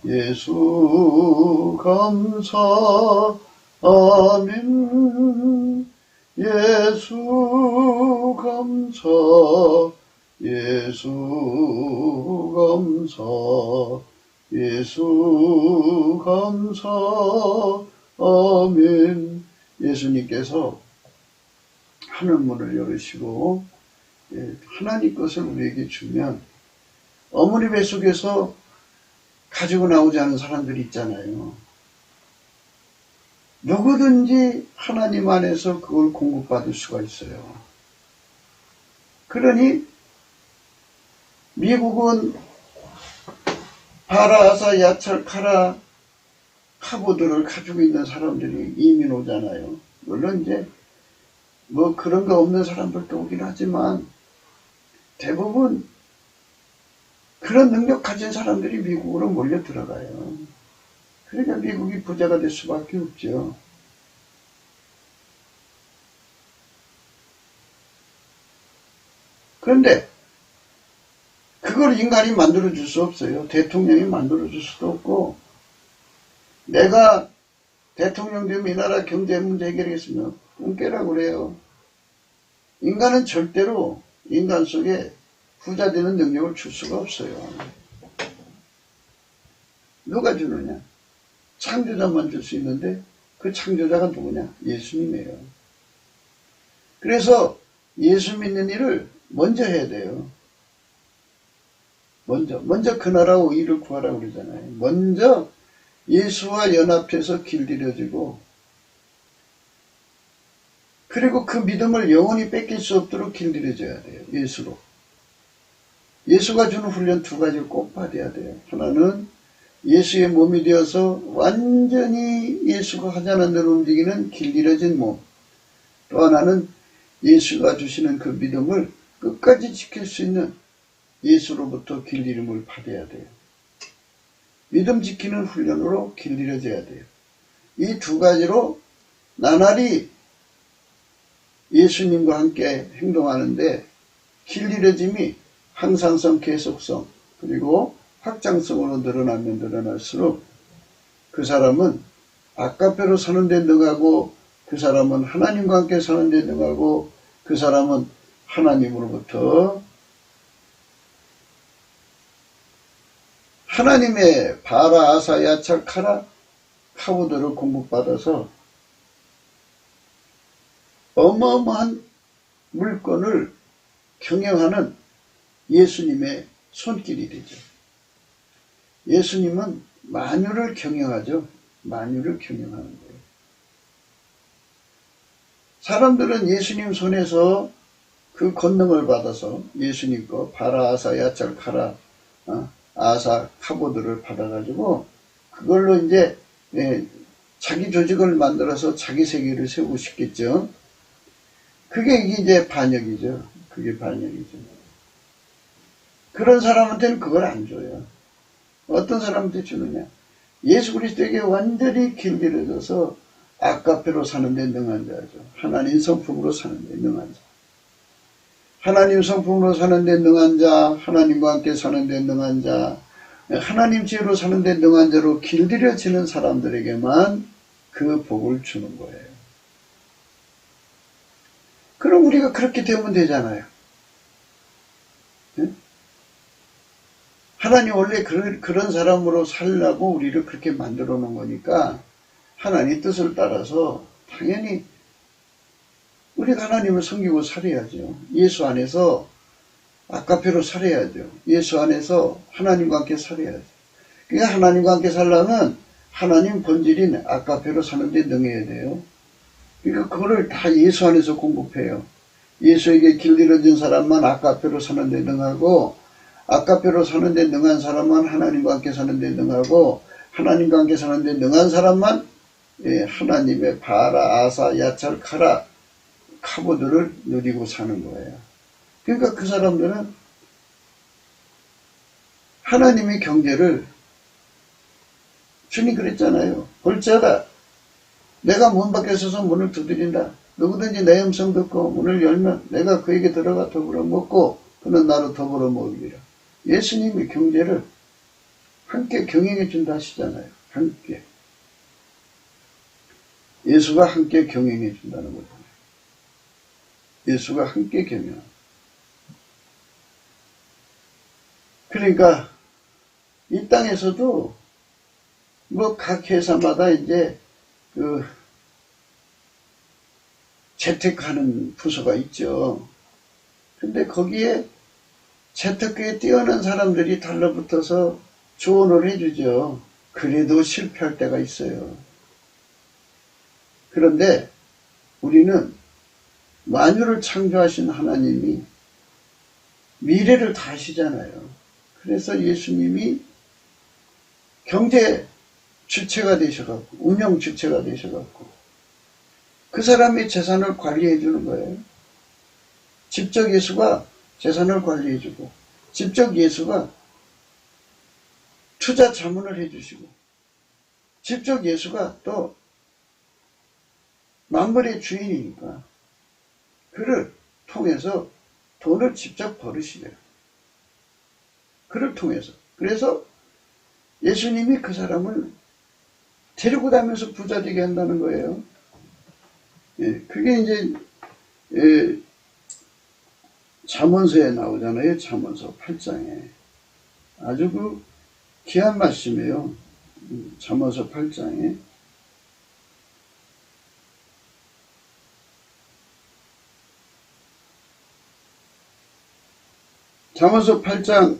예수 감사 아멘 예수 감사 예수 감사 예수 감사 아멘. 예수님께서 하늘문을 열으시고 하나님 것을 우리에게 주면 어머니 뱃속에서 가지고 나오지 않은 사람들이 있잖아요. 누구든지 하나님 안에서 그걸 공급받을 수가 있어요. 그러니 미국은 바라아사 야철 카라 카보드를 가지고 있는 사람들이 이민 오잖아요. 물론 이제 뭐 그런 거 없는 사람들도 오긴 하지만 대부분 그런 능력 가진 사람들이 미국으로 몰려 들어가요. 그러니까 미국이 부자가 될 수밖에 없죠. 그런데 그걸 인간이 만들어줄 수 없어요. 대통령이 만들어줄 수도 없고 내가 대통령 되면 이 나라 경제 문제 해결하겠으면 꿈깨라고 그래요. 인간은 절대로 인간 속에 부자 되는 능력을 줄 수가 없어요. 누가 주느냐? 창조자만 줄 수 있는데 그 창조자가 누구냐? 예수님이에요. 그래서 예수 믿는 일을 먼저 해야 돼요. 먼저 그 나라와 의를 구하라고 그러잖아요. 먼저 예수와 연합해서 길들여지고 그리고 그 믿음을 영원히 뺏길 수 없도록 길들여져야 돼요. 예수로. 예수가 주는 훈련 두 가지를 꼭 받아야 돼요. 하나는 예수의 몸이 되어서 완전히 예수가 하자는 대로 움직이는 길들여진 몸. 또 하나는 예수가 주시는 그 믿음을 끝까지 지킬 수 있는 예수로부터 길들임을 받아야 돼요. 믿음 지키는 훈련으로 길들여져야 돼요. 이 두 가지로 나날이 예수님과 함께 행동하는데 길들여짐이 항상성, 계속성, 그리고 확장성으로 늘어나면 늘어날수록 그 사람은 아까페로 사는 데 능하고 그 사람은 하나님과 함께 사는 데 능하고 그 사람은 하나님으로부터 하나님의 바라, 아사, 야차, 카라, 카보드를 공급받아서 어마어마한 물건을 경영하는 예수님의 손길이 되죠. 예수님은 만유를 경영하죠. 만유를 경영하는 거예요. 사람들은 예수님 손에서 그 권능을 받아서 예수님 거 바라 아사 야찰 카라 아사 카보드를 받아가지고 그걸로 이제 자기 조직을 만들어서 자기 세계를 세우고 싶겠죠. 그게 이제 반역이죠. 그게 반역이죠. 그런 사람한테는 그걸 안 줘요. 어떤 사람한테 주느냐? 예수 그리스도에게 완전히 길들여져서 아까페로 사는데 능한 자죠. 하나님 성품으로 사는데 능한 자. 하나님 성품으로 사는데 능한 자, 하나님과 함께 사는데 능한 자, 하나님 지혜로 사는데 능한 자로 길들여지는 사람들에게만 그 복을 주는 거예요. 그럼 우리가 그렇게 되면 되잖아요. 네? 하나님 원래 그런 사람으로 살라고 우리를 그렇게 만들어 놓은 거니까 하나님 뜻을 따라서 당연히 우리가 하나님을 섬기고 살아야죠. 예수 안에서 아까페로 살아야죠. 예수 안에서 하나님과 함께 살아야죠. 그러니까 하나님과 함께 살려면 하나님 본질인 아까페로 사는데 능해야 돼요. 그러니까 그거를 다 예수 안에서 공급해요. 예수에게 길들여진 사람만 아까페로 사는데 능하고 아까페로 사는데 능한 사람만 하나님과 함께 사는데 능하고 하나님과 함께 사는데 능한 사람만 하나님의 바라 아사 야찰 카라 카보드를 누리고 사는 거예요. 그러니까 그 사람들은 하나님의 경제를 주님 그랬잖아요. 볼지어다 내가 문 밖에 서서 문을 두드린다. 누구든지 내 음성 듣고 문을 열면 내가 그에게 들어가 더불어 먹고 그는 나로 더불어 먹으리라. 예수님의 경제를 함께 경영해 준다 하시잖아요. 함께. 예수가 함께 경영해 준다는 거잖아요. 예수가 함께 경영. 그러니까 이 땅에서도 뭐 각 회사마다 이제 그 재테크하는 부서가 있죠. 근데 거기에 재테크에 뛰어난 사람들이 달라붙어서 조언을 해주죠. 그래도 실패할 때가 있어요. 그런데 우리는 만유를 창조하신 하나님이 미래를 다 아시잖아요. 그래서 예수님이 경제 주체가 되셔갖고 운영 주체가 되셔갖고 그 사람의 재산을 관리해 주는 거예요. 직접 예수가 재산을 관리해 주고 직접 예수가 투자 자문을 해 주시고 직접 예수가 또 만물의 주인이니까 그를 통해서 돈을 직접 벌으시래요. 그를 통해서. 그래서 예수님이 그 사람을 데리고 다니면서 부자 되게 한다는 거예요. 그게 이제 잠언서에 나오잖아요. 잠언서 8장에. 아주 그 귀한 말씀이에요. 잠언서 8장에. 잠언서 8장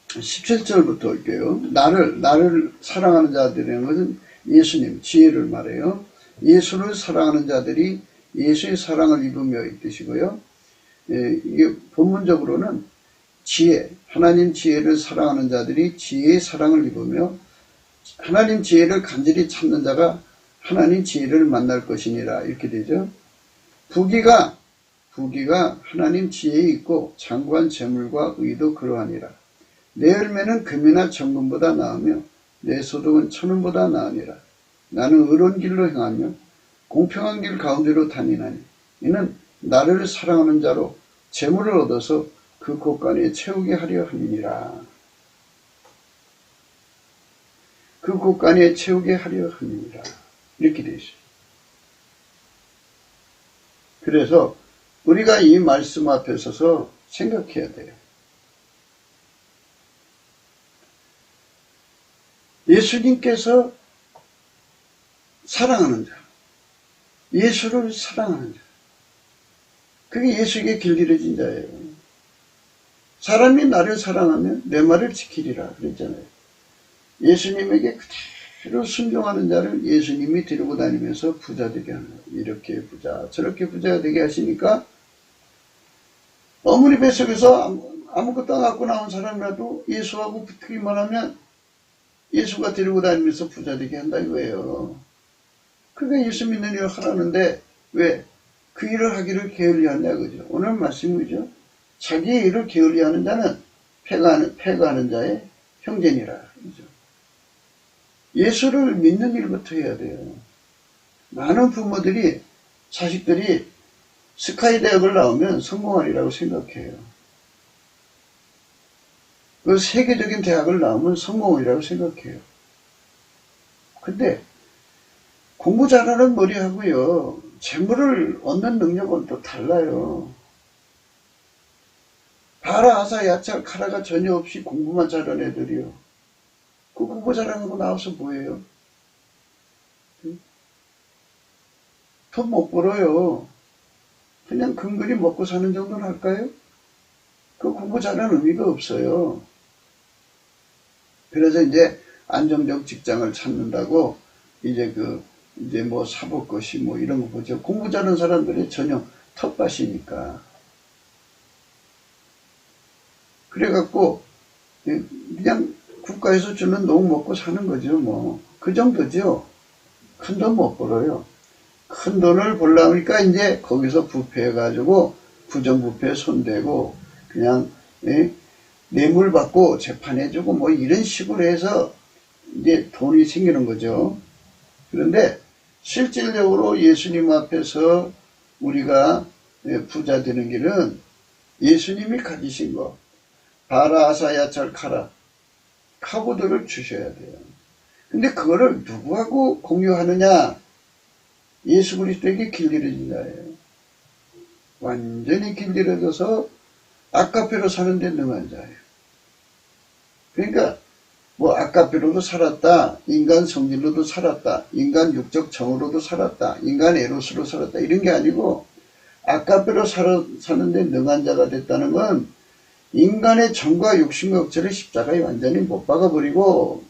17절부터 올게요. 나를 사랑하는 자들이라는 것은 예수님, 지혜를 말해요. 예수를 사랑하는 자들이 예수의 사랑을 입으며 이 뜻이고요. 이게 본문적으로는 지혜, 하나님 지혜를 사랑하는 자들이 지혜의 사랑을 입으며 하나님 지혜를 간절히 찾는 자가 하나님 지혜를 만날 것이니라 이렇게 되죠. 부귀가 하나님 지혜에 있고 장구한 재물과 의도 그러하니라. 내 열매는 금이나 정금보다 나으며 내 소득은 천원보다 나으니라. 나는 의로운 길로 행하며 공평한 길 가운데로 다니나니 이는 나를 사랑하는 자로 재물을 얻어서 그 곳간에 채우게 하려 함이니라. 그 곳간에 채우게 하려 함이니라. 이렇게 되어 있어요. 그래서 우리가 이 말씀 앞에 서서 생각해야 돼요. 예수님께서 사랑하는 자, 예수를 사랑하는 자, 그게 예수에게 길들여진 자예요. 사람이 나를 사랑하면 내 말을 지키리라 그랬잖아요. 예수님에게 그대로 순종하는 자를 예수님이 데리고 다니면서 부자 되게 하는 거예요. 이렇게 부자 저렇게 부자가 되게 하시니까 어머니 뱃속에서 아무것도 안 갖고 나온 사람이라도 예수하고 붙기만 하면 예수가 데리고 다니면서 부자 되게 한다 이거예요. 그러니까 예수 믿는 일을 하라는데 왜? 그 일을 하기를 게을리하냐 그죠. 오늘 말씀이죠. 자기의 일을 게을리하는 자는 패가하는 자의 형제니라 그죠. 예수를 믿는 일부터 해야 돼요. 많은 부모들이 자식들이 스카이 대학을 나오면 성공하리라고 생각해요. 그 세계적인 대학을 나오면 성공이라고 생각해요. 근데 공부 잘하는 머리하고요. 재물을 얻는 능력은 또 달라요. 바라, 아사, 야찰, 카라가 전혀 없이 공부만 잘하는 애들이요. 그 공부 잘하고 나와서 뭐예요? 돈 못 벌어요. 그냥 근근히 먹고 사는 정도는 할까요? 그 공부 잘하는 의미가 없어요. 그래서 이제 안정적 직장을 찾는다고 이제 뭐 사법고시 뭐 이런 거 보죠. 공부 잘하는 사람들이 전혀 텃밭이니까. 그래갖고 그냥 국가에서 주는 농 먹고 사는 거죠. 뭐 그 정도죠. 큰 돈 못 벌어요. 큰 돈을 벌려니까 이제 거기서 부패해가지고 부정부패에 손대고 그냥 뇌물 받고 재판해주고 뭐 이런 식으로 해서 이제 돈이 생기는 거죠. 그런데 실질적으로 예수님 앞에서 우리가 부자 되는 길은 예수님이 가지신 거 바라, 아사, 야찰, 카라 카고들을 주셔야 돼요. 근데 그거를 누구하고 공유하느냐? 예수 그리스도에게 길들여진 자예요. 완전히 길들여져서 아까페로 사는데 능한 자예요. 그러니까 뭐 아까페로도 살았다, 인간 성질로도 살았다, 인간 육적 정으로도 살았다, 인간 에로스로 살았다 이런 게 아니고 아까페로 사는데 능한 자가 됐다는 건 인간의 정과 욕심과 억제를 십자가에 완전히 못 박아버리고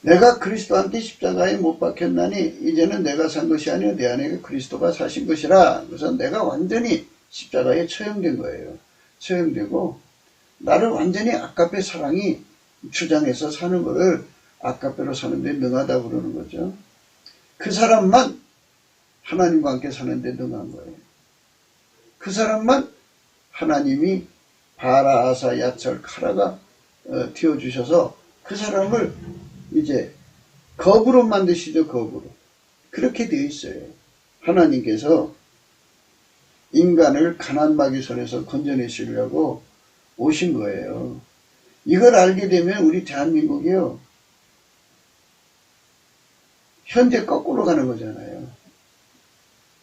내가 그리스도한테 십자가에 못 박혔나니 이제는 내가 산 것이 아니라 내 안에 그리스도가 사신 것이라. 그래서 내가 완전히 십자가에 처형된 거예요. 처형되고 나를 완전히 아까페 사랑이 주장해서 사는 거를 아까페로 사는데 능하다고 그러는 거죠. 그 사람만 하나님과 함께 사는데 능한 거예요. 그 사람만 하나님이 바라, 아사, 야찰, 카라가 띄워주셔서 그 사람을 이제 겁으로 만드시죠. 겁으로. 그렇게 되어 있어요. 하나님께서 인간을 가난마귀 손에서 건져내시려고 오신 거예요. 이걸 알게 되면 우리 대한민국이요. 현재 거꾸로 가는 거잖아요.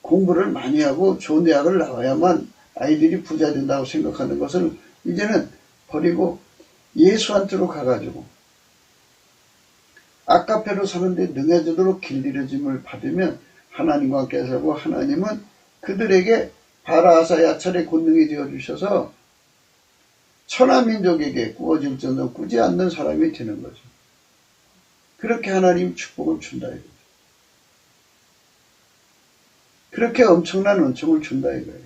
공부를 많이 하고 좋은 대학을 나와야만 아이들이 부자 된다고 생각하는 것을 이제는 버리고 예수한테로 가가지고 아까페로 사는데 능해지도록 길들여짐을 받으면 하나님과 함께 살고 하나님은 그들에게 바라아사 야찰의 권능이 되어주셔서 천하민족에게 꾸어질 정도 꾸지 않는 사람이 되는 거죠. 그렇게 하나님 축복을 준다 이거죠. 그렇게 엄청난 은총을 준다 이거예요.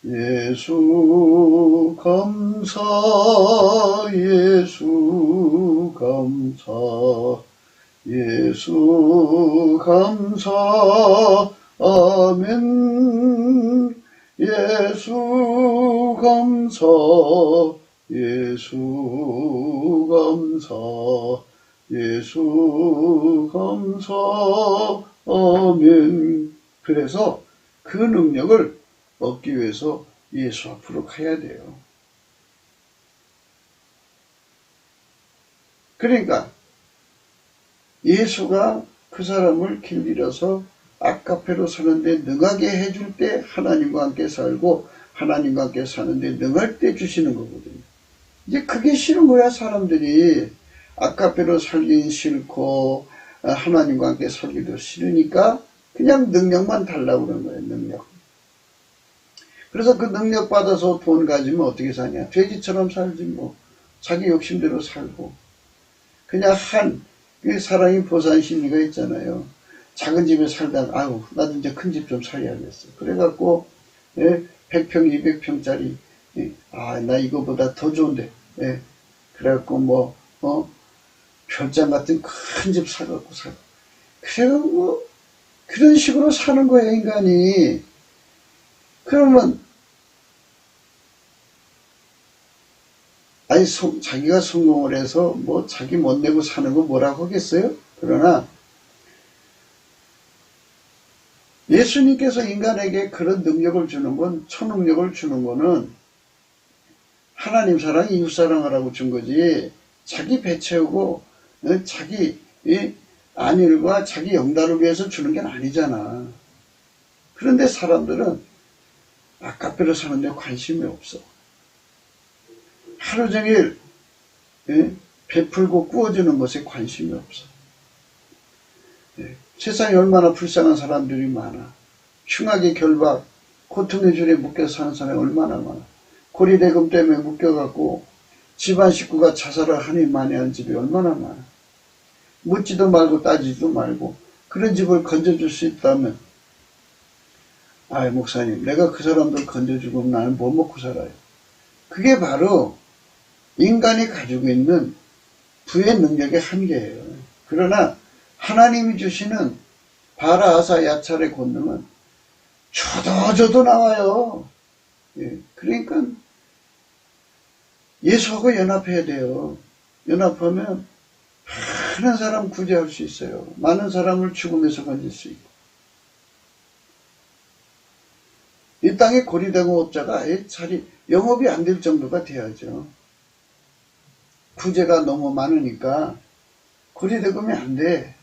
예수 감사 예수 감사 예수 감사 아멘 예수 감사 예수 감사 예수 감사 아멘. 그래서 그 능력을 얻기 위해서 예수 앞으로 가야 돼요. 그러니까 예수가 그 사람을 길들여서 아까페로 사는데 능하게 해줄 때 하나님과 함께 살고 하나님과 함께 사는데 능할 때 주시는 거거든요. 이제 그게 싫은 거야. 사람들이 아까페로 살긴 싫고 하나님과 함께 살기도 싫으니까 그냥 능력만 달라고 그러는 거예요. 능력. 그래서 그 능력 받아서 돈 가지면 어떻게 사냐? 돼지처럼 살지 뭐. 자기 욕심대로 살고. 그냥 그 사람이 보상 심리가 있잖아요. 작은 집에 살다가 아유 나도 이제 큰 집 좀 살려야겠어. 그래갖고 100평 200평짜리 나 이거보다 더 좋은데 그래갖고 뭐 별장 같은 큰 집 사갖고 살고 그래갖고 뭐 그런 식으로 사는 거예요 인간이. 그러면 아니 자기가 성공을 해서 뭐 자기 못 내고 사는 거 뭐라고 하겠어요? 그러나 예수님께서 인간에게 그런 능력을 주는 건, 초능력을 주는 거는 하나님 사랑, 이웃 사랑하라고 준 거지, 자기 배 채우고, 자기 안일과 자기 영달을 위해서 주는 게 아니잖아. 그런데 사람들은 아까페로 사는데 관심이 없어. 하루 종일 베풀고 구워주는 것에 관심이 없어. 세상에 얼마나 불쌍한 사람들이 많아. 흉하게 결박, 고통의 줄에 묶여 사는 사람이 얼마나 많아. 고리대금 때문에 묶여갖고 집안 식구가 자살을 하니 만회한 집이 얼마나 많아. 묻지도 말고 따지지도 말고 그런 집을 건져줄 수 있다면 목사님 내가 그 사람들 건져주고 나는 뭐 먹고 살아요. 그게 바로 인간이 가지고 있는 부의 능력의 한계예요. 그러나 하나님이 주시는 바라아사 야찰의 권능은 줘도 나와요. 그러니까 예수하고 연합해야 돼요. 연합하면 많은 사람 구제할 수 있어요. 많은 사람을 죽음에서 건질 수 있고. 이 땅에 고리대금업자가 영업이 안 될 정도가 돼야죠. 구제가 너무 많으니까 고리대금이 안 돼.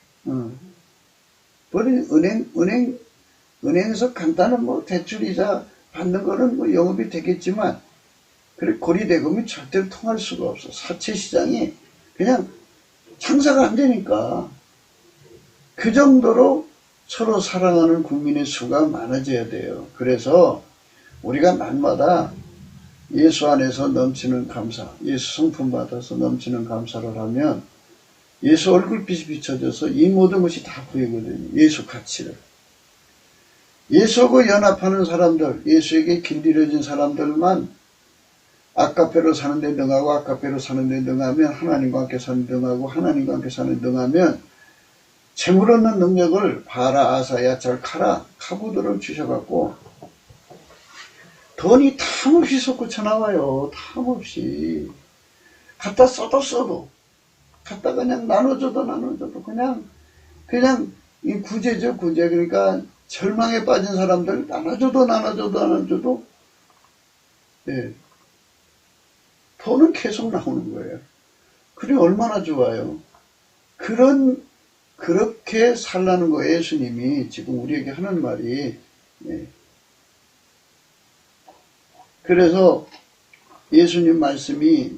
은행에서 간단한 뭐 대출이자 받는 거는 뭐 영업이 되겠지만, 그래 고리대금이 절대로 통할 수가 없어. 사채시장이 그냥 장사가 안 되니까. 그 정도로 서로 사랑하는 국민의 수가 많아져야 돼요. 그래서 우리가 날마다 예수 안에서 넘치는 감사, 예수 성품 받아서 넘치는 감사를 하면 예수 얼굴빛이 비춰져서 이 모든 것이 다 보이거든요. 예수 가치를. 예수하고 연합하는 사람들, 예수에게 길들여진 사람들만 아까페로 사는데 능하고, 아까페로 사는데 능하면 하나님과 함께 사는 능하고, 하나님과 함께 사는 능하면 재물 얻는 능력을 바라, 아사, 야찰, 카라, 카부들을 주셔갖고 돈이 탐없이 솟구쳐 나와요. 탐없이. 갖다 써도 갖다 그냥 나눠줘도 그냥 이 구제죠, 구제. 그러니까 절망에 빠진 사람들 나눠줘도 돈은 계속 나오는 거예요. 그래 얼마나 좋아요. 그렇게 살라는 거예요. 예수님이 지금 우리에게 하는 말이. 그래서 예수님 말씀이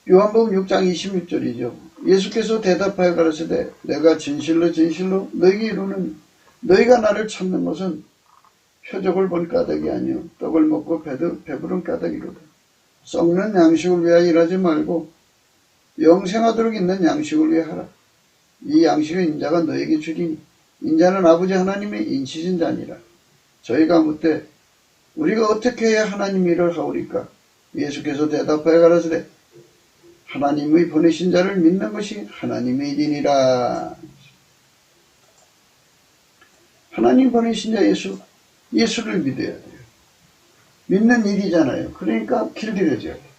요한복음 6장 26절이죠. 예수께서 대답하여 가라사대 내가 진실로 너희에게 이루는 너희가 나를 찾는 것은 표적을 본 까닭이 아니요 떡을 먹고 배부른 까닭이로다. 썩는 양식을 위하여 일하지 말고 영생하도록 있는 양식을 위해 하라. 이 양식은 인자가 너에게 주리니 인자는 아버지 하나님의 인치신 자니라. 저희가 묻되 우리가 어떻게 해야 하나님 일을 하오리까? 예수께서 대답하여 가라사대 하나님의 보내신 자를 믿는 것이 하나님의 일이니라. 하나님 보내신 자 예수를 믿어야 돼요. 믿는 일이잖아요. 그러니까 길들여져야 돼요.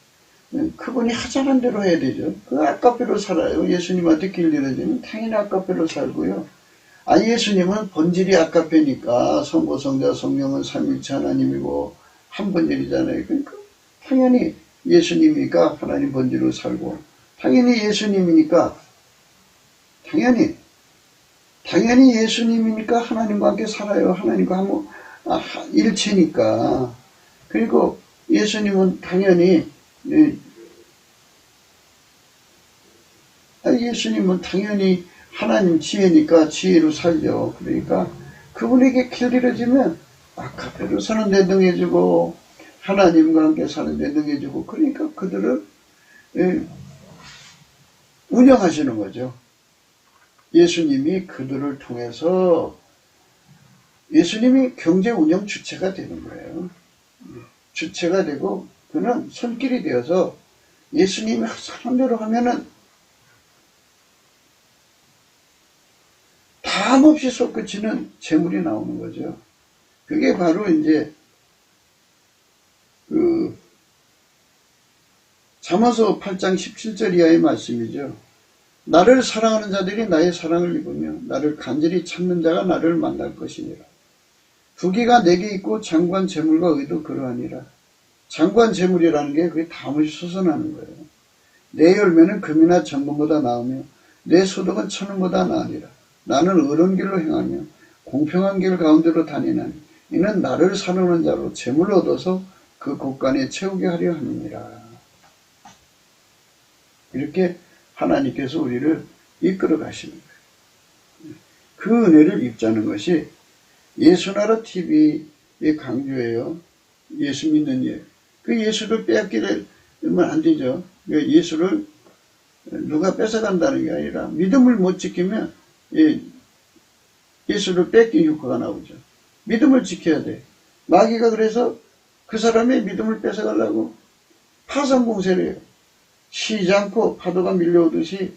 그분이 하자는 대로 해야 되죠. 그 아까페로 살아요. 예수님한테 길들여지면 당연히 아까페로 살고요. 예수님은 본질이 아까페니까 성부, 성자, 성령은 삼위일체 하나님이고 한 본질이잖아요. 그러니까 당연히 예수님이니까 하나님 본질로 살고, 당연히 예수님이니까 당연히 예수님이니까 하나님과 함께 살아요. 하나님과 일체니까. 그리고 예수님은 당연히 예수님은 당연히 하나님 지혜니까 지혜로 살죠. 그러니까 그분에게 길들여지면 아카페로 사는데 능해지고 하나님과 함께 사는데 능해지고, 그러니까 그들을 운영하시는 거죠. 예수님이 그들을 통해서 예수님이 경제 운영 주체가 되는 거예요. 주체가 되고 그는 손길이 되어서 예수님이 하는 대로 하면은 담없이 솟구치는 재물이 나오는 거죠. 그게 바로 이제 잠언서 8장 17절 이하의 말씀이죠. 나를 사랑하는 자들이 나의 사랑을 입으며 나를 간절히 찾는 자가 나를 만날 것이니라. 부귀가 내게 있고 장관 재물과 의도 그러하니라. 장관 재물이라는 게 그게 담없이 솟아나는 거예요. 내 열매는 금이나 정금보다 나으며 내 소득은 천은보다 나으니라. 나는 의로운 길로 행하며 공평한 길 가운데로 다니나니 이는 나를 사랑하는 자로 재물을 얻어서 그 곳간에 채우게 하려 함이니라. 이렇게 하나님께서 우리를 이끌어 가시는 거예요. 그 은혜를 입자는 것이 예수나라 TV의 강조예요. 예수 믿는 예. 그 예수를 빼앗기면 안 되죠. 예수를 누가 뺏어간다는 게 아니라 믿음을 못 지키면 예수를 뺏긴 효과가 나오죠. 믿음을 지켜야 돼. 마귀가 그래서 그 사람의 믿음을 뺏어가려고 파선공세를 해요. 쉬지 않고 파도가 밀려오듯이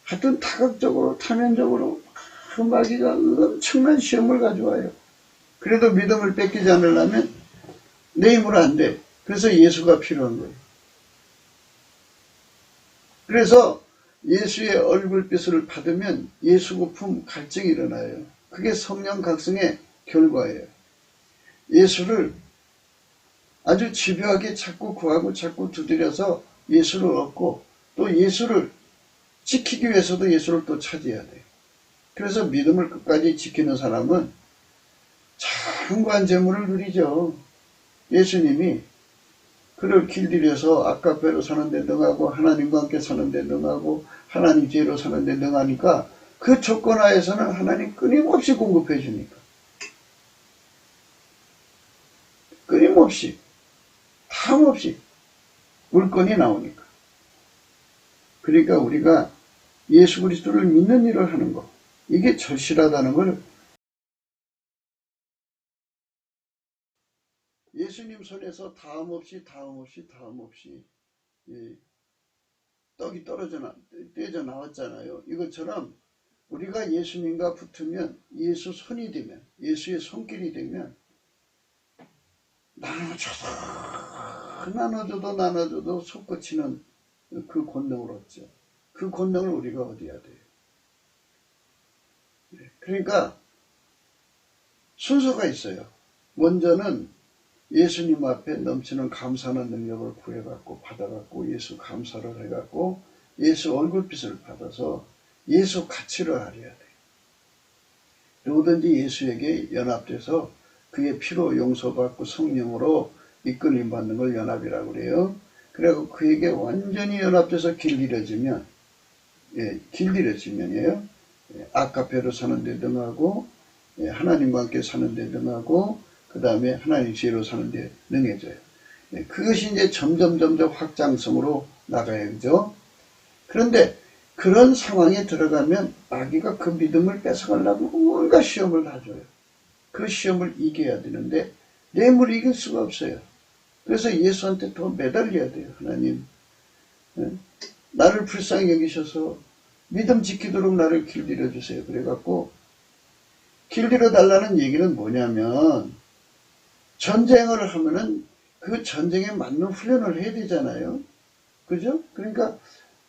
하여튼 타격적으로 타면적으로 그 마귀가 엄청난 시험을 가져와요. 그래도 믿음을 뺏기지 않으려면 내 힘으로 안 돼. 그래서 예수가 필요한 거예요. 그래서 예수의 얼굴빛을 받으면 예수고품 갈증이 일어나요. 그게 성령 각성의 결과예요. 예수를 아주 집요하게 자꾸 구하고 자꾸 두드려서 예수를 얻고 또 예수를 지키기 위해서도 예수를 또 찾아야 돼요. 그래서 믿음을 끝까지 지키는 사람은 장관 재물을 누리죠. 예수님이 그를 길들여서 아까페로 사는데 능하고 하나님과 함께 사는데 능하고 하나님 지혜로 사는데 능하니까 그 조건 하에서는 하나님 끊임없이 공급해 주니까. 끊임없이 탐없이 물건이 나오니까. 그러니까 우리가 예수 그리스도를 믿는 일을 하는 것, 이게 절실하다는 걸 예수님 손에서 다음없이 떡이 떼져 나왔잖아요. 이것처럼 우리가 예수님과 붙으면 예수 손이 되면 예수의 손길이 되면 나눠줘도 솟구치는 그 권능을 얻죠. 그 권능을 우리가 얻어야 돼요. 그러니까 순서가 있어요. 먼저는 예수님 앞에 넘치는 감사하는 능력을 구해갖고 받아갖고 예수 감사를 해갖고 예수 얼굴빛을 받아서 예수 가치를 알아야 돼요. 누구든지 예수에게 연합돼서 그의 피로 용서받고 성령으로 이끌림 받는 걸 연합이라고 그래요. 그래서 그에게 완전히 연합돼서 길들여지면이에요. 아카페로 사는데 능하고 하나님과 함께 사는데 능하고 그 다음에 하나님 지혜로 사는데 능해져요. 그것이 이제 점점 확장성으로 나가야 되죠. 그런데 그런 상황에 들어가면 마귀가 그 믿음을 뺏어가려고 온갖 시험을 다 줘요. 그 시험을 이겨야 되는데 뇌물을 이길 수가 없어요. 그래서 예수한테 더 매달려야 돼요. 하나님, 나를 불쌍히 여기셔서 믿음 지키도록 나를 길들여 주세요. 그래갖고 길들여 달라는 얘기는 뭐냐면 전쟁을 하면은 그 전쟁에 맞는 훈련을 해야 되잖아요. 그죠? 그러니까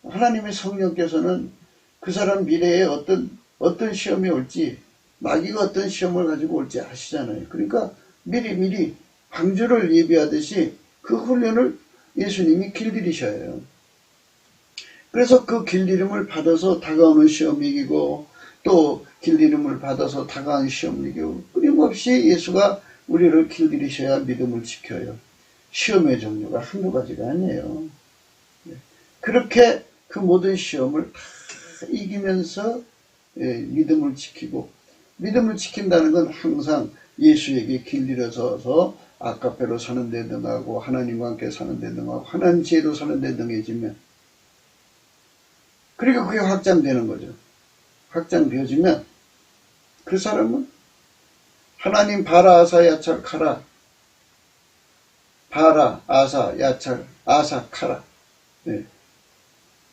하나님의 성령께서는 그 사람 미래에 어떤 시험이 올지, 마귀가 어떤 시험을 가지고 올지 아시잖아요. 그러니까 미리 방주를 예비하듯이 그 훈련을 예수님이 길들이셔요. 그래서 그 길들임을 받아서 다가오는 시험 이기고 또 길들임을 받아서 다가오는 시험 이기고 끊임없이 예수가 우리를 길들이셔야 믿음을 지켜요. 시험의 종류가 한두 가지가 아니에요. 그렇게 그 모든 시험을 다 이기면서 믿음을 지키고, 믿음을 지킨다는 건 항상 예수에게 길들여서서 아카페로 사는 데 등하고 하나님과 함께 사는 데 등하고 하나님 지혜로 사는 데 등해지면, 그리고 그게 확장되는 거죠. 확장되어지면 그 사람은 하나님 바라 아사 야찰 카라, 바라 아사 야찰 아사 카라, 네.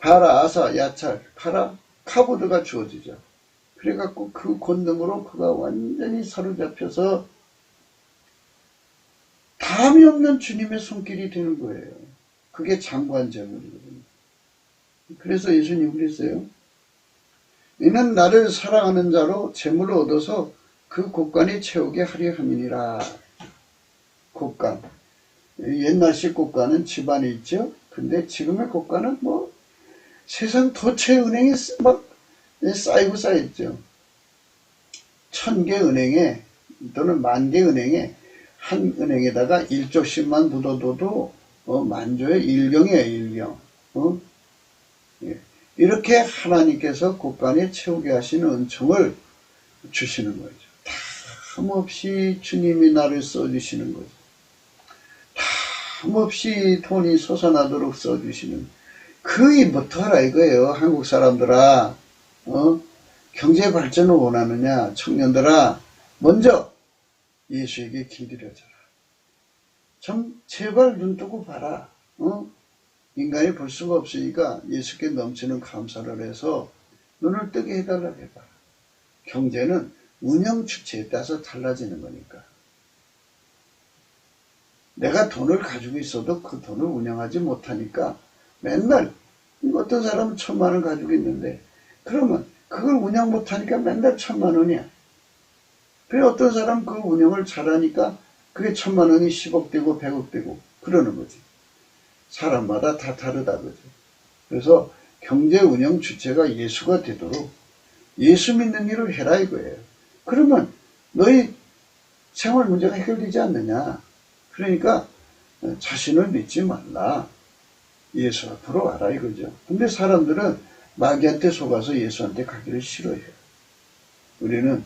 바라 아사 야찰 카라 카보드가 주어지죠. 그래갖고 그 권능으로 그가 완전히 사로잡혀서 다음이 없는 주님의 손길이 되는 거예요. 그게 장관제물이거든요. 그래서 예수님 그랬어요. 이는 나를 사랑하는 자로 재물을 얻어서 그 곳간에 채우게 하려 함이니라. 곳간. 옛날식 곳간은 집안에 있죠. 근데 지금의 곳간은 뭐 세상 도처 은행에 막 쌓이고 쌓였죠. 1000개 은행에 또는 10,000개 은행에 한 은행에다가 1조씩만 묻어둬도 만조의 일경이에요. 일경. 예. 이렇게 하나님께서 곳간에 채우게 하시는 은총을 주시는 거죠. 탐없이 주님이 나를 써주시는 거죠. 탐없이 돈이 솟아나도록 써주시는, 그게 뭐더라 이거예요. 한국 사람들아, 경제 발전을 원하느냐, 청년들아, 먼저 예수에게 길들여져라. 좀 제발 눈 뜨고 봐라. 인간이 볼 수가 없으니까 예수께 넘치는 감사를 해서 눈을 뜨게 해달라고 해봐라. 경제는 운영 주체에 따라서 달라지는 거니까. 내가 돈을 가지고 있어도 그 돈을 운영하지 못하니까 맨날, 어떤 사람은 1,000만 원 가지고 있는데 그러면 그걸 운영 못하니까 맨날 1,000만 원이야. 그래 어떤 사람은 그 운영을 잘하니까 그게 1,000만 원이 10억 되고 100억 되고 그러는 거지. 사람마다 다 다르다 그죠. 그래서 경제 운영 주체가 예수가 되도록 예수 믿는 일을 해라 이거예요. 그러면 너희 생활 문제가 해결되지 않느냐. 그러니까 자신을 믿지 말라. 예수 앞으로 와라 이거죠. 근데 사람들은 마귀한테 속아서 예수한테 가기를 싫어해요. 우리는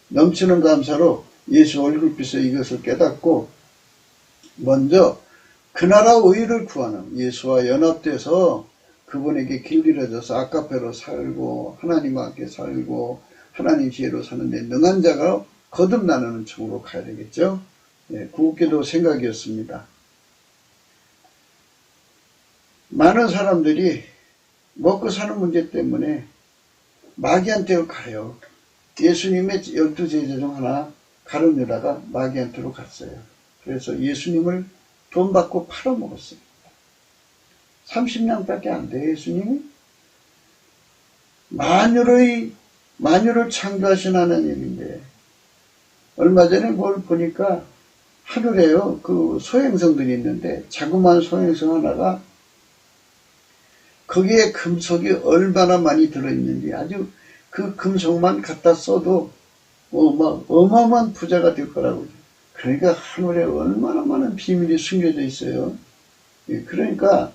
넘치는 감사로 예수 얼굴빛에 이것을 깨닫고 먼저 그 나라 의를 구하는, 예수와 연합돼서 그분에게 길들여져서 아카페로 살고 하나님과 함께 살고 하나님 지혜로 사는데 능한 자가 거듭나는 은총으로 가야 되겠죠. 네, 구국기도 생각이었습니다. 많은 사람들이 먹고 사는 문제 때문에 마귀한테 가요. 예수님의 12제자 중 하나 가룟 유다가 마귀한테로 갔어요. 그래서 예수님을 돈 받고 팔아먹었어요. 30냥밖에 안 돼요. 예수님이 만유를 창조하신 하나님인데, 얼마 전에 뭘 보니까 하늘에요 그 소행성들이 있는데 자그마한 소행성 하나가 거기에 금속이 얼마나 많이 들어있는지, 아주 그 금속만 갖다 써도 어마어마한 부자가 될 거라고. 그러니까 하늘에 얼마나 많은 비밀이 숨겨져 있어요. 그러니까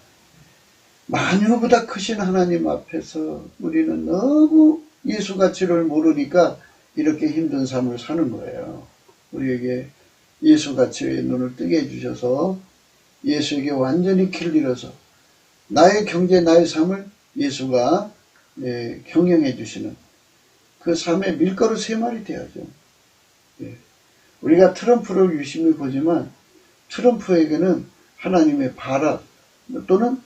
만유보다 크신 하나님 앞에서 우리는 너무 예수 가치를 모르니까 이렇게 힘든 삶을 사는 거예요. 우리에게 예수 가치의 눈을 뜨게 해주셔서 예수에게 완전히 길들여서 나의 경제, 나의 삶을 예수가 경영해 주시는 그 삶의 밀가루 3마리 돼야죠. 우리가 트럼프를 유심히 보지만 트럼프에게는 하나님의 바락 또는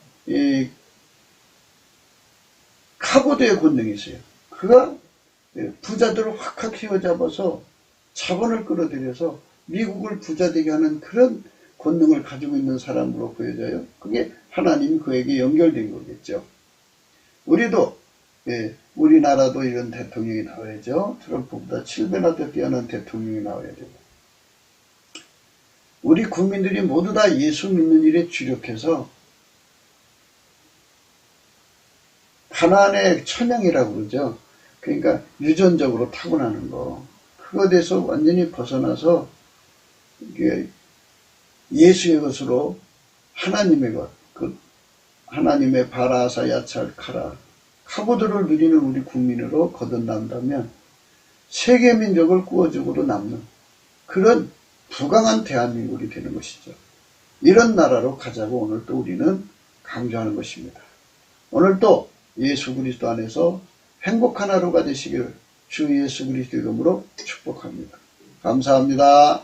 카보드의 권능이 있어요. 그가 부자들을 확확 휘어잡아서 자본을 끌어들여서 미국을 부자되게 하는 그런 권능을 가지고 있는 사람으로 보여져요. 그게 하나님 그에게 연결된 거겠죠. 우리도 우리나라도 이런 대통령이 나와야죠. 트럼프보다 7배나 더 뛰어난 대통령이 나와야 되고, 우리 국민들이 모두 다 예수 믿는 일에 주력해서 가나안의 천향이라고 그러죠. 그러니까 유전적으로 타고나는 거, 그거에 대해서 완전히 벗어나서 예수의 것으로 하나님의 것, 그 하나님의 바라사 야찰 카라, 카보드를 누리는 우리 국민으로 거듭난다면 세계 민족을 꾸어주고도 남는 그런 부강한 대한민국이 되는 것이죠. 이런 나라로 가자고 오늘 또 우리는 강조하는 것입니다. 오늘 또 예수 그리스도 안에서 행복한 하루가 되시기를 주 예수 그리스도 이름으로 축복합니다. 감사합니다.